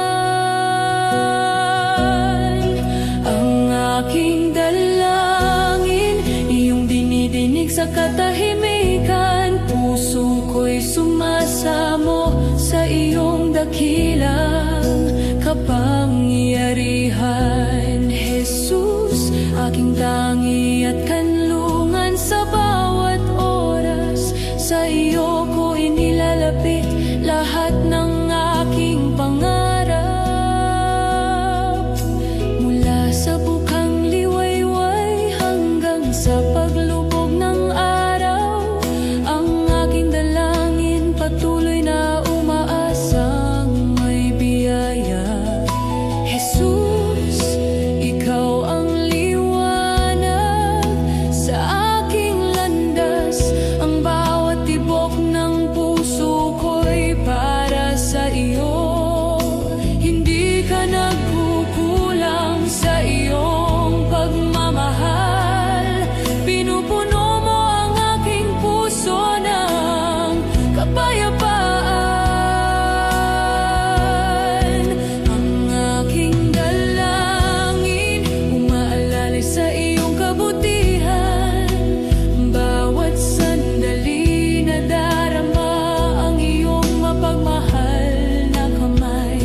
Ang aking dalangin, iyong dinidinig sa katahimikan. Puso ko'y sumasamo sa iyong dakilang kapangyarihan. Jesus, aking tangi at kanlungan sa bawat oras. Sa iyo ko inilalapit lahat ng aking pangarap. Mula sa bukang liwayway hanggang sa paglubog ng araw, ang aking dalangin patuloy na umaasang may biyaya. Jesus, ikaw ang liwanag sa aking landas. Ang bawat tibok ng puso ko'y para sa iyo. Hindi ka nagkukulang sa iyong pagmamahal. Pinupuno mo ang aking puso ng kapayapaan. Ang aking dalangin, umaalalay sa iyong kabutihan. Bawat sandali, nadarama ang iyong mapagmahal na kamay.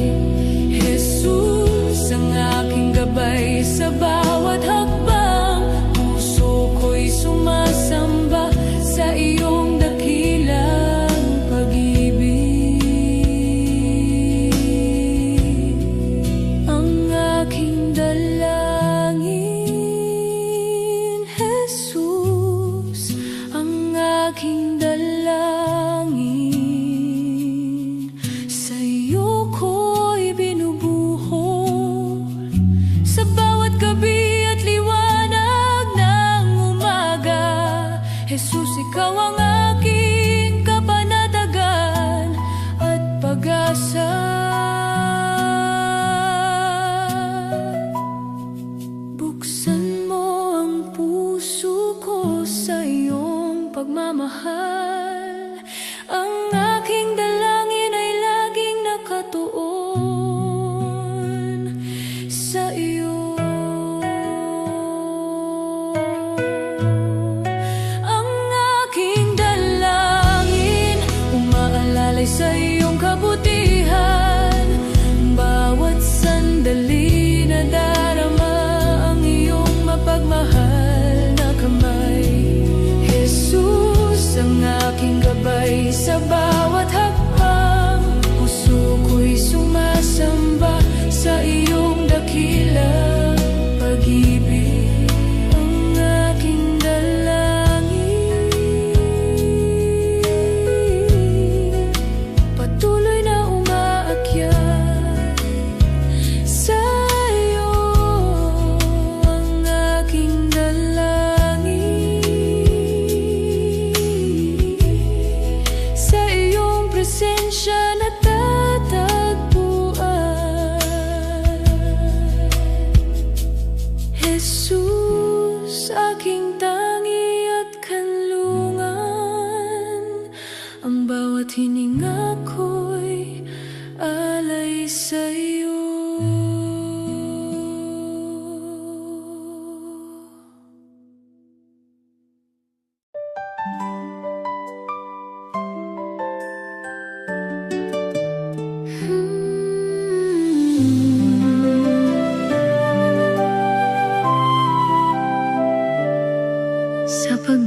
Jesus, ang aking gabay sa bawat hakbang. Puso ko'y sumasamba sa iyong dakilang pag-ibig. Ang aking dalangin, Jesus, ang aking dalangin. Sa iyo ko'y binubuhol sa bawat gabi at liwanag ng umaga. Jesus, ikaw ang aking kapanatagan at pag-asa. Buksan mo ang puso ko sa iyong pagmamahal. Ang aking dalangin ay laging nakatuon sa iyo. Ang aking dalangin, umaalalay sa iyong kabutihan. Bawat sandali, nadarama ang iyong mapagmahal na kamay. Jesus, ang aking gabay sa bawat hakbang. Puso ko'y sumasamba sa iyong dakilang pag-ibig. Ang aking dalangin, patuloy na umaakyat sa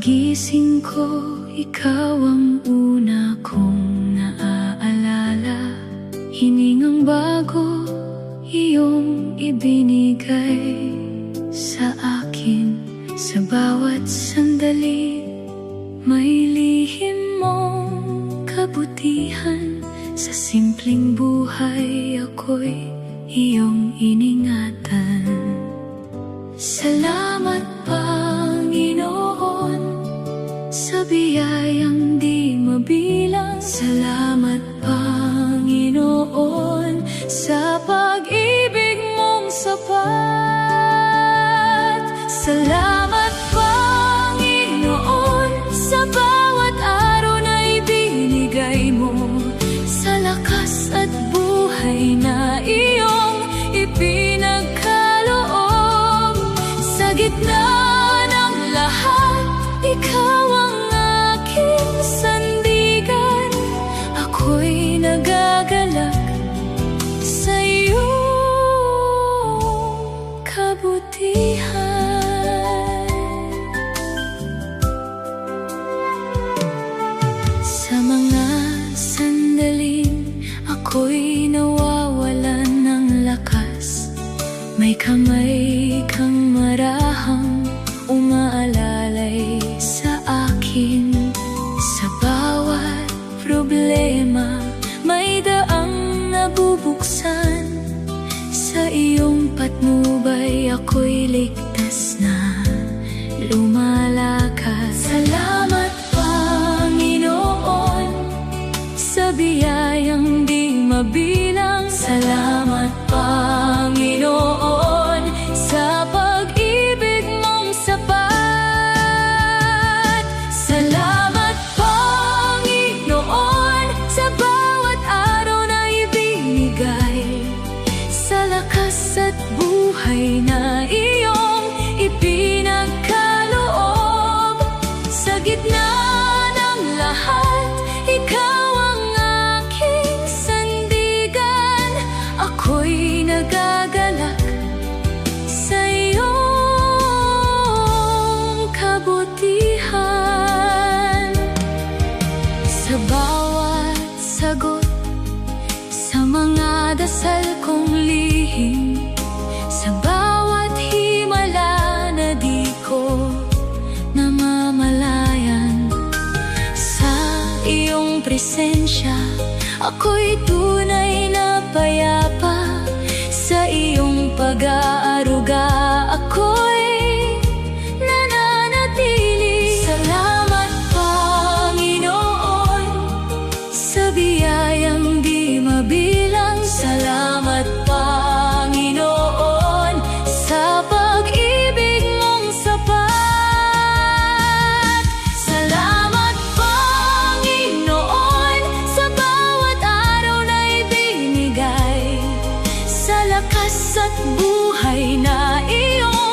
Pagising ko, ikaw ang una kong naaalala. Hiningang bago, iyong ibinigay sa akin. Sa bawat sandali, may lihim mong kabutihan. Sa simpleng buhay, ako'y iyong iningatan. Salamat, Panginoon, sa biyayang di mabilang. Salamat, Panginoon, sa pag-ibig mong sapat. Salamat, Panginoon, sa bawat araw na ibinigay mo, sa lakas at buhay na iyong ipinagkaloob. Sa gitna ng lahat, ikaw ang aking sandigan. Ako'y nagagalak sa iyong kabutihan. Sa mga sandaling ako'y nawawalan ng lakas, may kamay kang marahang umaalalay sa akin. Sa bawat problema, may daang nabubuksan. Sa iyong patnubay, ako'y ligtas na lumalakas. Salamat, Panginoon, sa biyayang di mabilang. Salamat, Panginoon, sa pag-ibig mong sapat. Salamat, Panginoon, sa bawat araw na ibinigay, sa lakas at buhay na iyong ipinagkaloob. Sa gitna ng lahat, ikaw ang aking sandigan. Ako'y nagagalak sa iyong kabutihan. Sa bawat sagot, sa mga dasal kong lihim, sa bawat himala na di ko namamalayan, sa iyong presensya, ako'y tunay na payapa. Sa iyong pag-aaruga, ako'y nananatili. Salamat, Panginoon, sa biyayang di mabilang. Salamat, Panginoon, sa pag-ibig mong sapat. Salamat, Panginoon, sa bawat araw na ibinigay, sa lakas at buhay na iyong